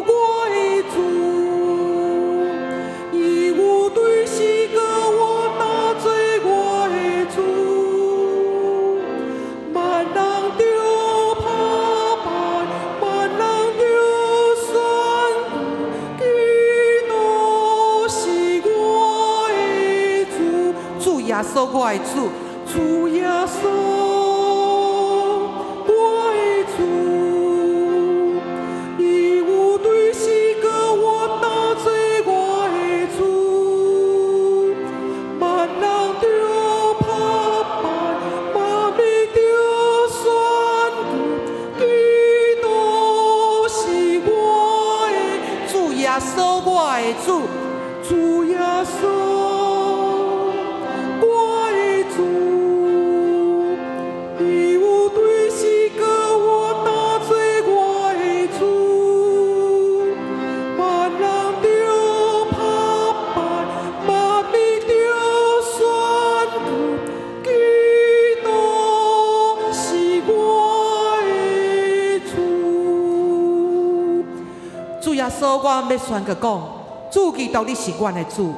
我的主，伊有对四个我当作我的主，万人着拍板，万人着选举，基督是我的主。主耶稣，我的主，主耶稣。主，主耶稣，我的主，伊有对四个我当作我的主，万人着拍板，万民着选举，基督是我的主。主耶稣，我要宣告讲。主基督，你是阮的主，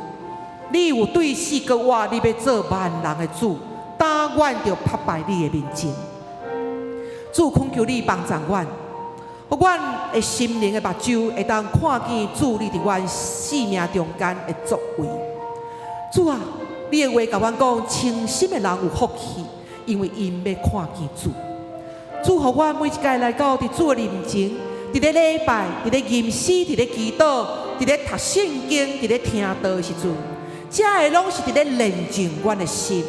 你有对四个我，你要做万人的主，当阮就拍败你的面前。主恳求你帮助阮，互阮的心灵的目睭会当看见主你伫阮生命中间的作为。主啊，你的话甲阮讲，清心的人有福气，因为因要看见主。主，互阮每一届来到伫主的面前，伫咧礼拜，伫咧吟诗，伫咧祈祷。伫咧读圣经，伫咧听道的时阵，这个拢是伫咧炼净阮的心，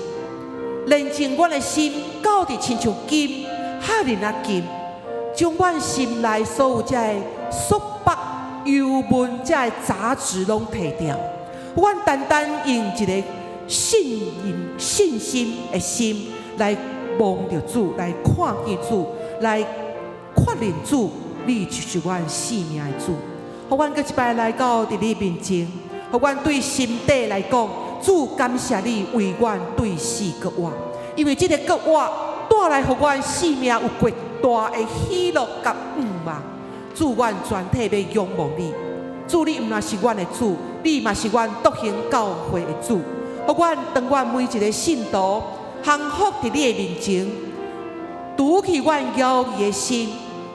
炼净阮的心，到底亲像金，赫然啊金，将阮心内所有这个束缚、忧闷、这个杂质拢摕掉。阮单单用一个信心的心来望着主，来看见主，来确认主，你就是阮生命的主。互阮搁一摆来到伫你面前，互阮对心底来讲，主感谢你为阮对死割活，因为这个割活带来互阮生命有极大的喜乐甲望。主，阮全体要仰望你。主，你毋但是阮的主，你嘛是阮独行教会的主。互阮当阮每一个信徒降服伫你的面前，拄起阮摇曳的心，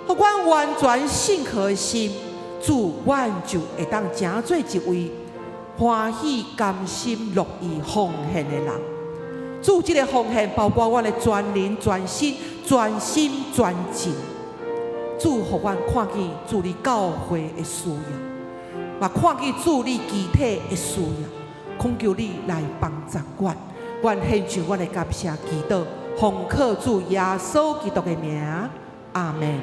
互阮完全信靠的心。主，阮就会当成做一位欢喜、甘心、乐意奉献的人。主，这个奉献包括阮的全人、全心、全心、全情。主，互阮看见主你教会的需要，嘛看见主你具体的需要，恳求你来帮助阮。阮献上阮的感谢祈祷，奉靠主耶稣基督的名，阿门。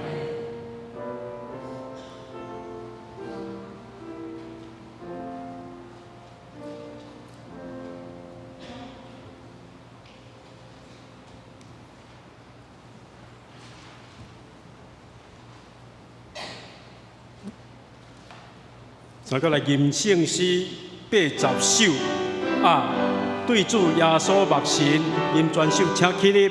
再过来吟圣诗80首啊，对主耶稣默神吟全首，请起立。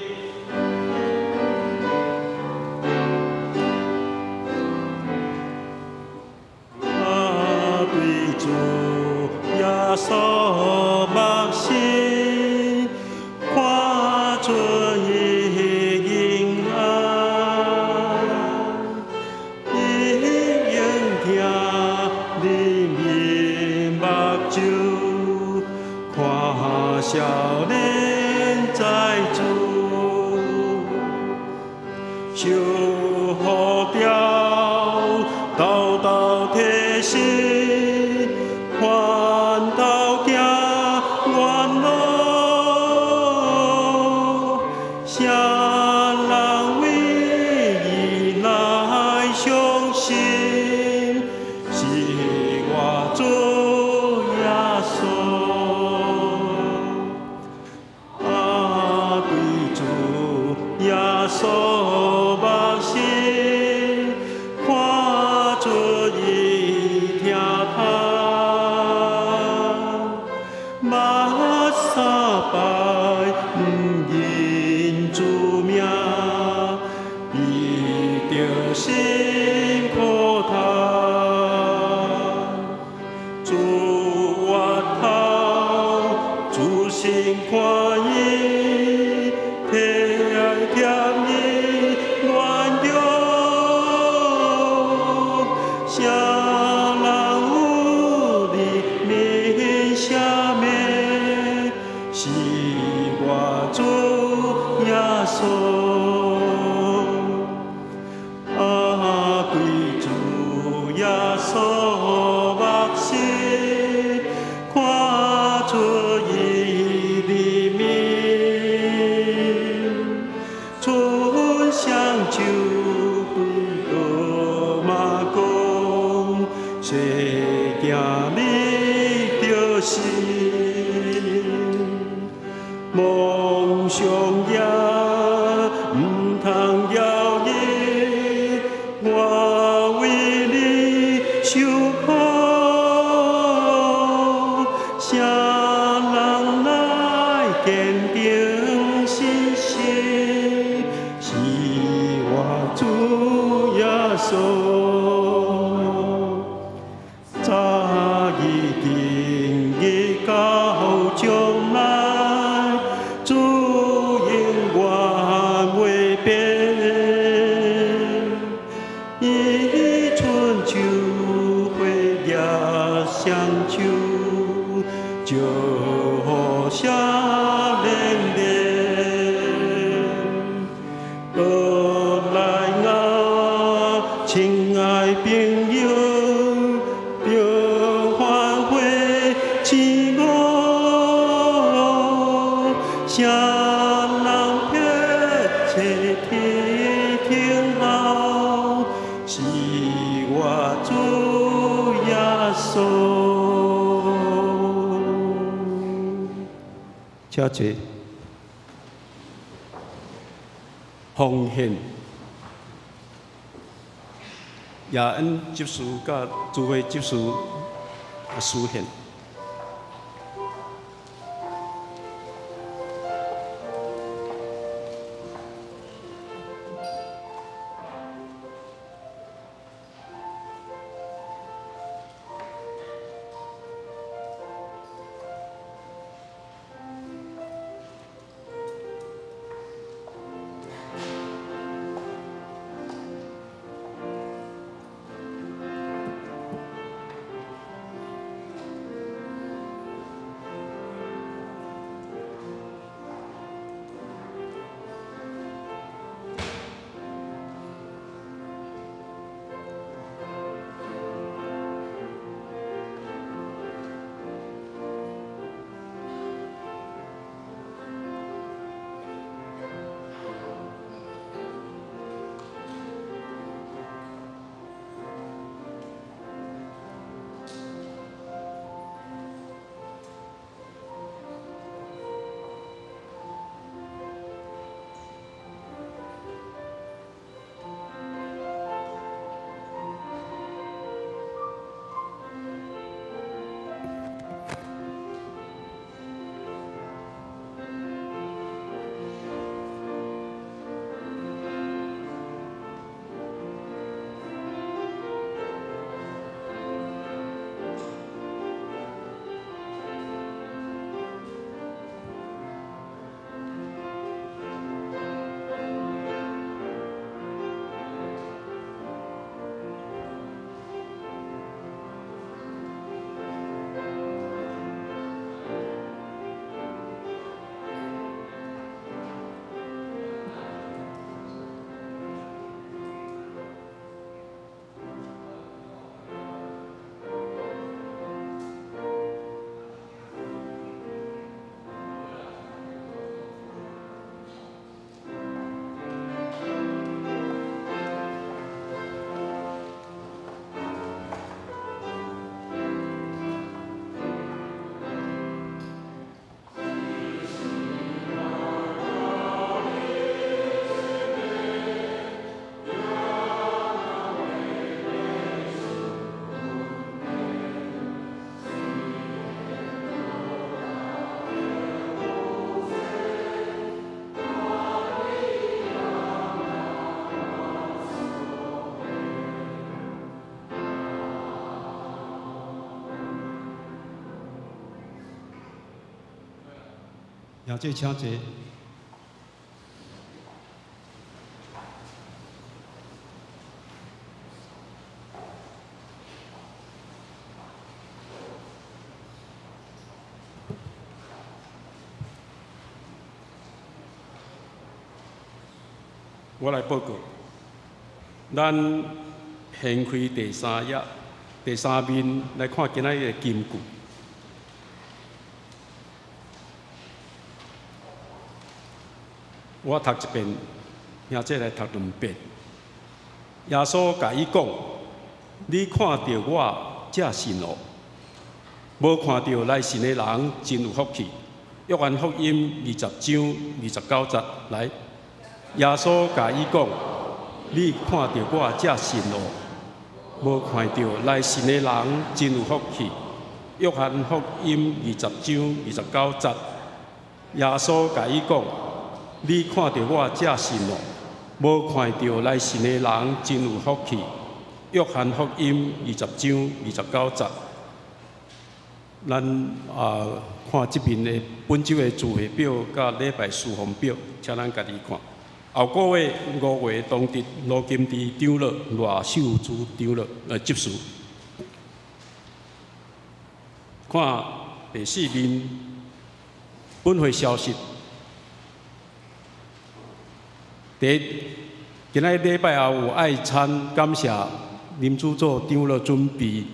啊，对主耶稣默神，看出伊恩爱，伊应听。少年在主，守护着道道提醒，还道行原路，谁人为伊来相信，是我主耶稣。耶稣默神，看出伊疼痛，捌三拜毋认主名，伊着心苦叹，主越头，主心看伊。甜意暖柔，谁人有你名下面，是我主耶稣。啊，对主耶稣默神，看出伊的名。春香酒对罗马讲，世界你就是梦想也唔通遥远，我为你受苦，谁人来坚定信心？是我主耶稣，早已定义到将来，主永远未变。伊春秋会也相救，就好少年恋。过来啊，亲爱朋友，着反悔自我，谁人撇切天听候，是我主耶稣。请坐。奉献，也因执事甲诸位执事施献。也这请坐。我来报告，咱掀开第3页、第3面来看今仔日的金句。我读一遍，兄弟来读2遍。耶稣甲伊讲：“你看到我，才信哦；无看到来信的人，真有福气。”约翰福音20章29节来。耶稣甲伊讲：“你看到我，才信哦；无看到来信的人，真有福气。”约翰福音20章29节。耶稣甲伊讲：“你看到我，才信哦；无看到来信的人，真有福气。”约翰福音20章29节。咱看这边的本周的聚会表甲礼拜事奉表，请咱家己看。后个月5月当日，罗金池长老、赖秀珠长老执事。看第4面本会消息。今仔礼拜后有爱餐，感谢林主组长老准备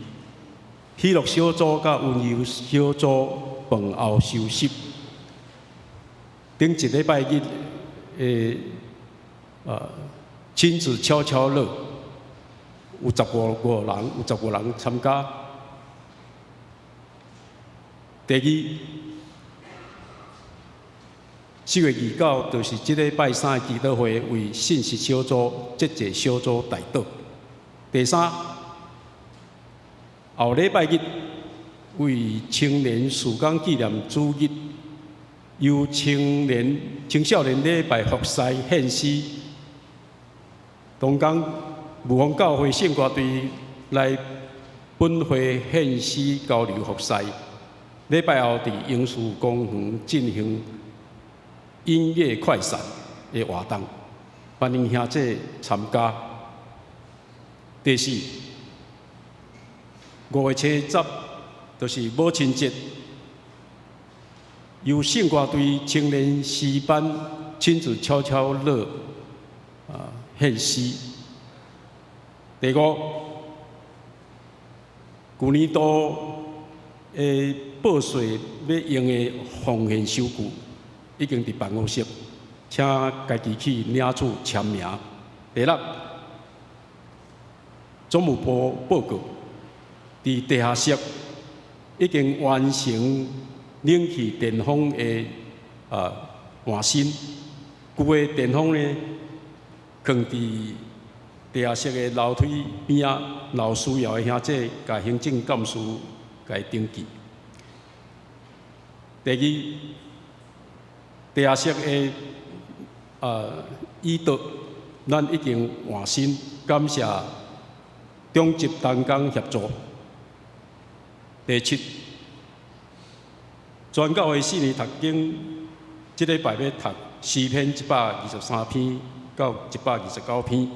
喜乐小组甲温柔小组饭后休息。顶一礼拜日亲子悄悄乐有15人参加。第二， 4月29就是即礼拜3的祈祷会，为信息小组、节制小组代祷。第三，后礼拜日为青年曙光纪念主日，由青少年礼拜服侍献诗，同工武峰教会圣歌队来本会献诗交流服侍。礼拜后伫英树公园进行音乐快闪的活动，欢迎兄弟参加。第四，5月7日就是母亲节，由圣歌队青年诗班亲自悄悄乐献诗。第五，旧年度的报税要用的奉献收据，已经伫办公室，请家己去领取签名。第六，总务部报告，伫地下室已经完成冷气电风的换新，旧的电风呢，放伫地下室的楼梯边仔，有需要的兄弟，甲行政干事甲伊登记。第二，地下室的椅桌，咱已经换新，感谢中级同工协助。第七，全教会4年读经，即礼拜要读诗篇123篇到129篇。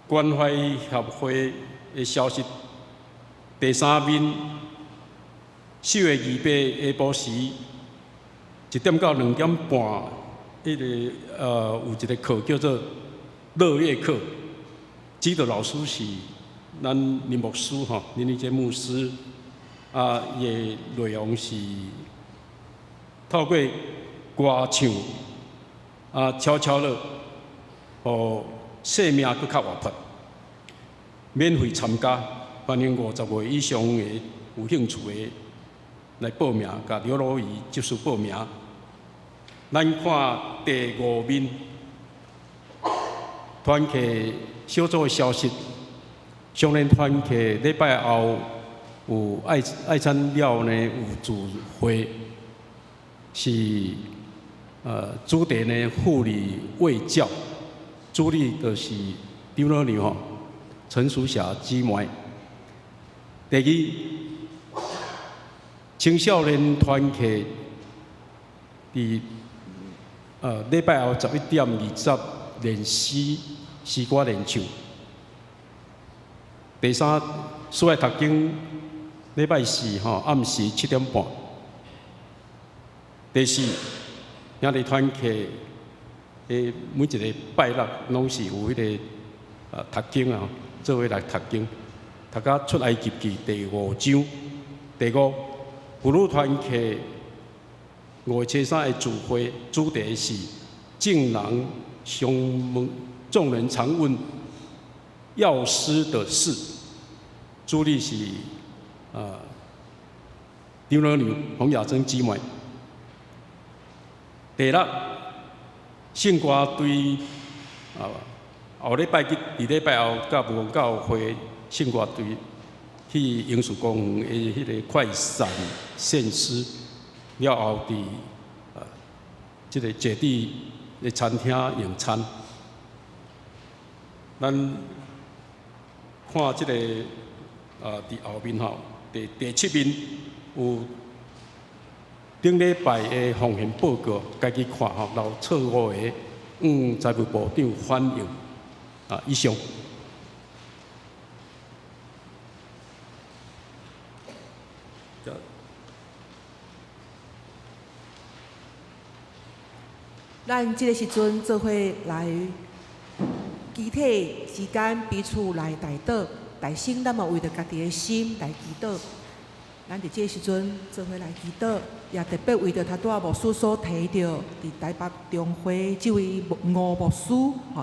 关怀协会的消息，第三面4月28下晡时1点到2点半，有一个课叫做乐乐课，指导老师是咱林牧师吼，林立杰牧师伊的内容是透过歌唱悄悄乐，互生命更较活泼。免费参加，欢迎50岁以上的有兴趣的来报名，甲刘罗仪接受报名。咱看第5面，团契小组的消息。少年团契礼拜后有爱餐了呢，有聚会，是主题呢护理卫教，主理就是张老娘吼。陈淑霞姊妹。第二，青少年团契伫礼拜后11点20练诗歌练唱。第三，室外读经礼拜4暗时7点半。第四，兄弟团契每一个拜六拢是有迄个读经啊。做伙来读经，读到出埃及记第5章。第五，妇女团契5月7日的聚会主题是敬人相问，众人常问药师的事，主理是张老娘洪雅珍姊妹。第六，圣歌队后礼拜日，伫礼拜后，甲武峰教会圣歌队去英树公园的迄个快闪献诗，了后伫即个姐弟的餐厅用餐。咱看即个伫后面吼，第7面有顶礼拜的奉献报告，家己看吼，老错误的财务部长反映。以上。咱即个时阵做伙来集体之间彼此来代祷，内心咱嘛为着家己的心来祈祷。咱伫即个时阵做伙来祈祷，也特别为着他拄仔牧师所提到伫台北中会即位吴牧师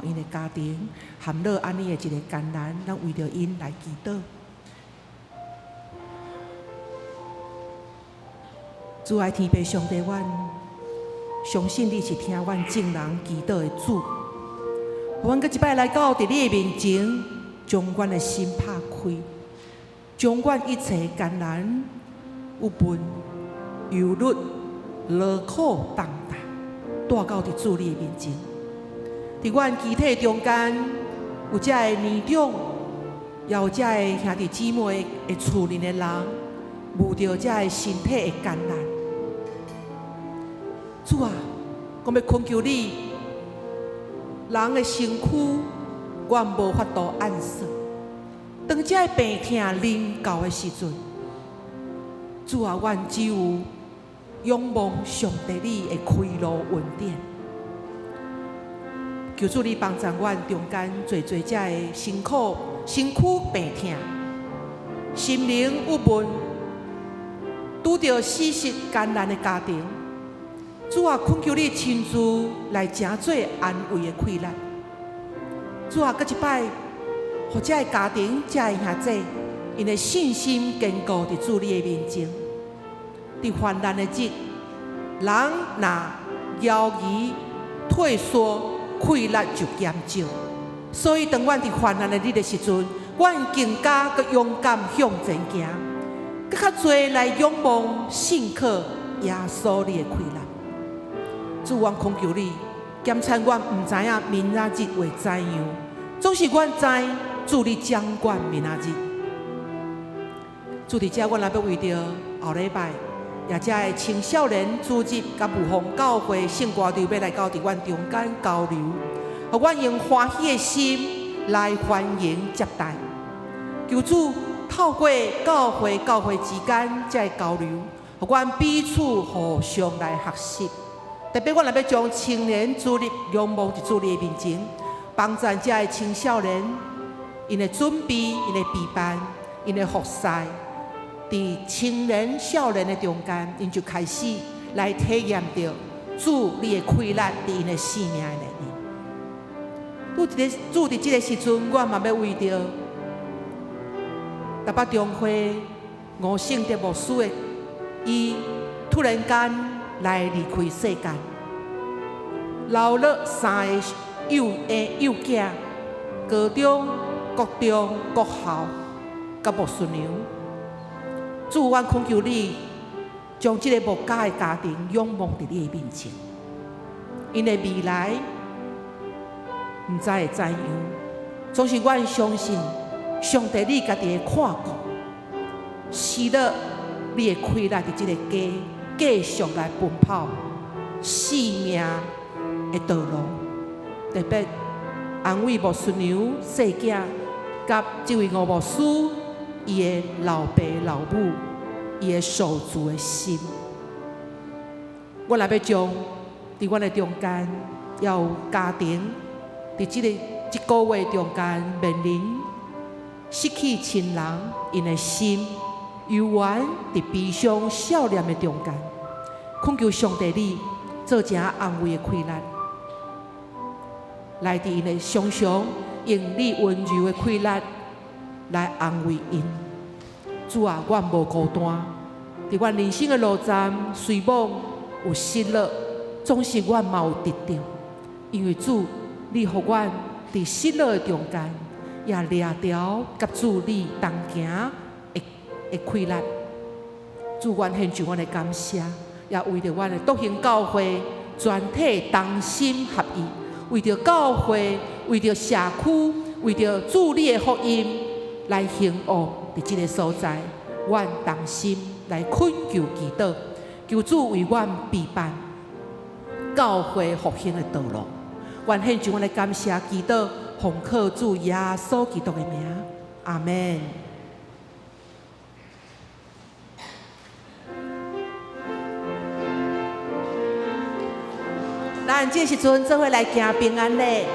因的家庭含乐安尼的一个艰难，咱为着因来祈祷。主爱天父上帝，阮相信你是听阮众人祈祷的主。阮搁一摆来到伫你的面前，将阮的心拍开，将阮一切艰难、有问、忧虑、劳苦重担，带到伫主你的面前。伫阮肢体中间，有遮个年长，也有遮个兄弟姊妹会厝里的人，遇到遮个身体的艰难。主啊，我要恳求你，人的身躯，阮无法度按算。当遮个病痛临到的时阵，主啊，阮只有仰望上帝你的开路恩典。求主你帮助阮中间做遮个辛苦、身躯病痛、心灵郁闷、拄着死实艰难的家庭。主啊，恳求你亲自来诚做安慰的气力。主啊，搁一摆，互遮个家庭、遮个兄弟，因的信心坚固伫主你的面前。伫患难的日，人若犹豫退缩，气力就减少。所以，当阮伫患难的日的时阵，阮更加搁勇敢向前行，搁较侪来仰望信靠耶稣你的气力。主，阮恳求你，检察阮毋知影明仔日会怎样，总是阮知主你掌管明仔日。主伫遮，阮也要为着后礼拜，也遮个青少年组织甲牧风教会圣歌队要来到伫阮中间交流，互阮用欢喜的心来欢迎接待。求主透过教会之间遮个交流，互阮彼此互相来学习。特别，阮也要将青年主力仰望伫主你的面前，帮助遮个青少年，因的准备、因的备办、因的服侍，伫青年少年的中间，因就开始来体验到主你的开力伫因的生命的里面。主伫这个时阵，我嘛要为着台北中会吴圣德牧师的，伊突然间来离开世间，留了3个幼囝，高中、国中、国校，甲牧师娘。主，阮恳求你，将这个牧家的家庭仰望伫你的面前，因的未来毋知会怎样，总是阮相信上帝你家己会看顾，使得你的开力伫这个家继续来奔跑生命的道路。特别安慰牧师娘、细囝，甲这位吴牧师，伊的老爸老母，伊的受助的心。我也要将伫阮的中间，也有家庭伫这个月中间面临失去亲人，因的心犹原伫悲伤少年的中间，恳求上帝你做正安慰的开力，来伫因的常常用你温柔的开力来安慰因。主啊，阮无孤单，伫阮人生的路站，虽往有失落，总是阮嘛有得到，因为主，你互阮伫失落的中间，也掠条甲主你同行的开力。主，阮献上阮的感谢，也为着阮的独行教会全体同心合意，为着教会，为着社区，为着主你的福音来兴旺伫这个所在，阮同心来恳求祈祷，求主为阮备办教会复兴的道路。愿献上阮的感谢祈祷，奉靠主耶稣基督的名，阿门。咱这时阵做伙来行平安礼。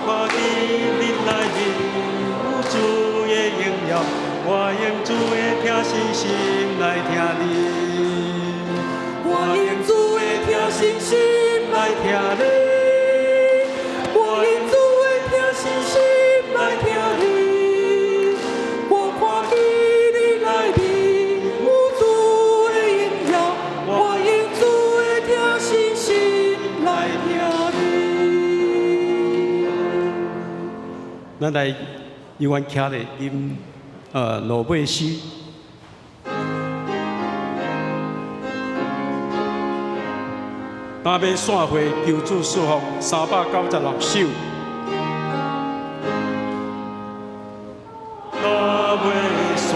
看见日来日有主的荣耀，我用主的听心心来听你，我用主的听心心来听你，我用主的听心心来听你，我看见日来日有主的荣耀，我用主的听心心来听你。咱来永远徛咧因路尾诗。单要散会求主赐福396首。单要散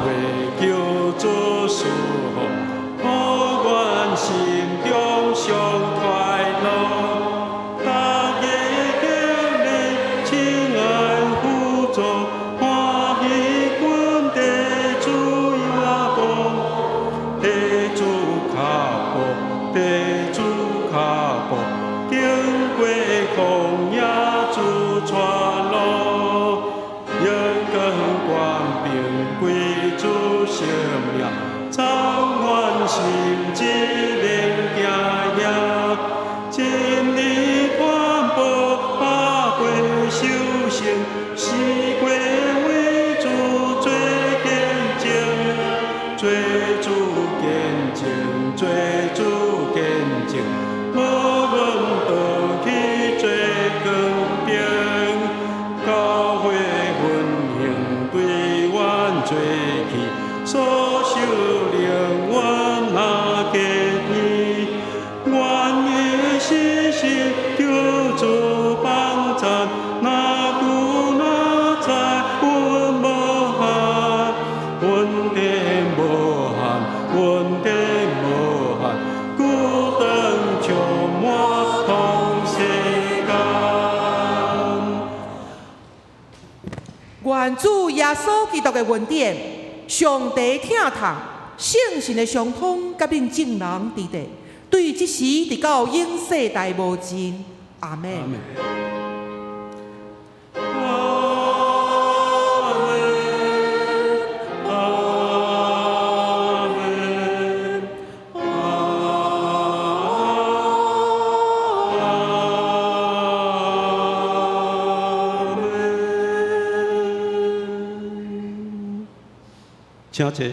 会求主赐福，好愿心中上快乐。大家敬礼，亲爱辅助，欢喜阮地主我步，地主脚步，地主脚步，经过旷野主传路，阳光光明归主生命，召唤心志灵行呀，真理传播，百过修行，四过为主做见证，做主见证，做主见证，无论倒去做光明，教会运行对阮做去，所受灵阮那给你，愿意信心求主帮赞，那久那在阮无限，阮的无限，阮的无限，孤单充满同世间。愿主耶稣基督的恩典、上帝疼痛、圣神的相通，甲恁众人伫地，对即时直到永世代无尽。阿门。阿门。请坐。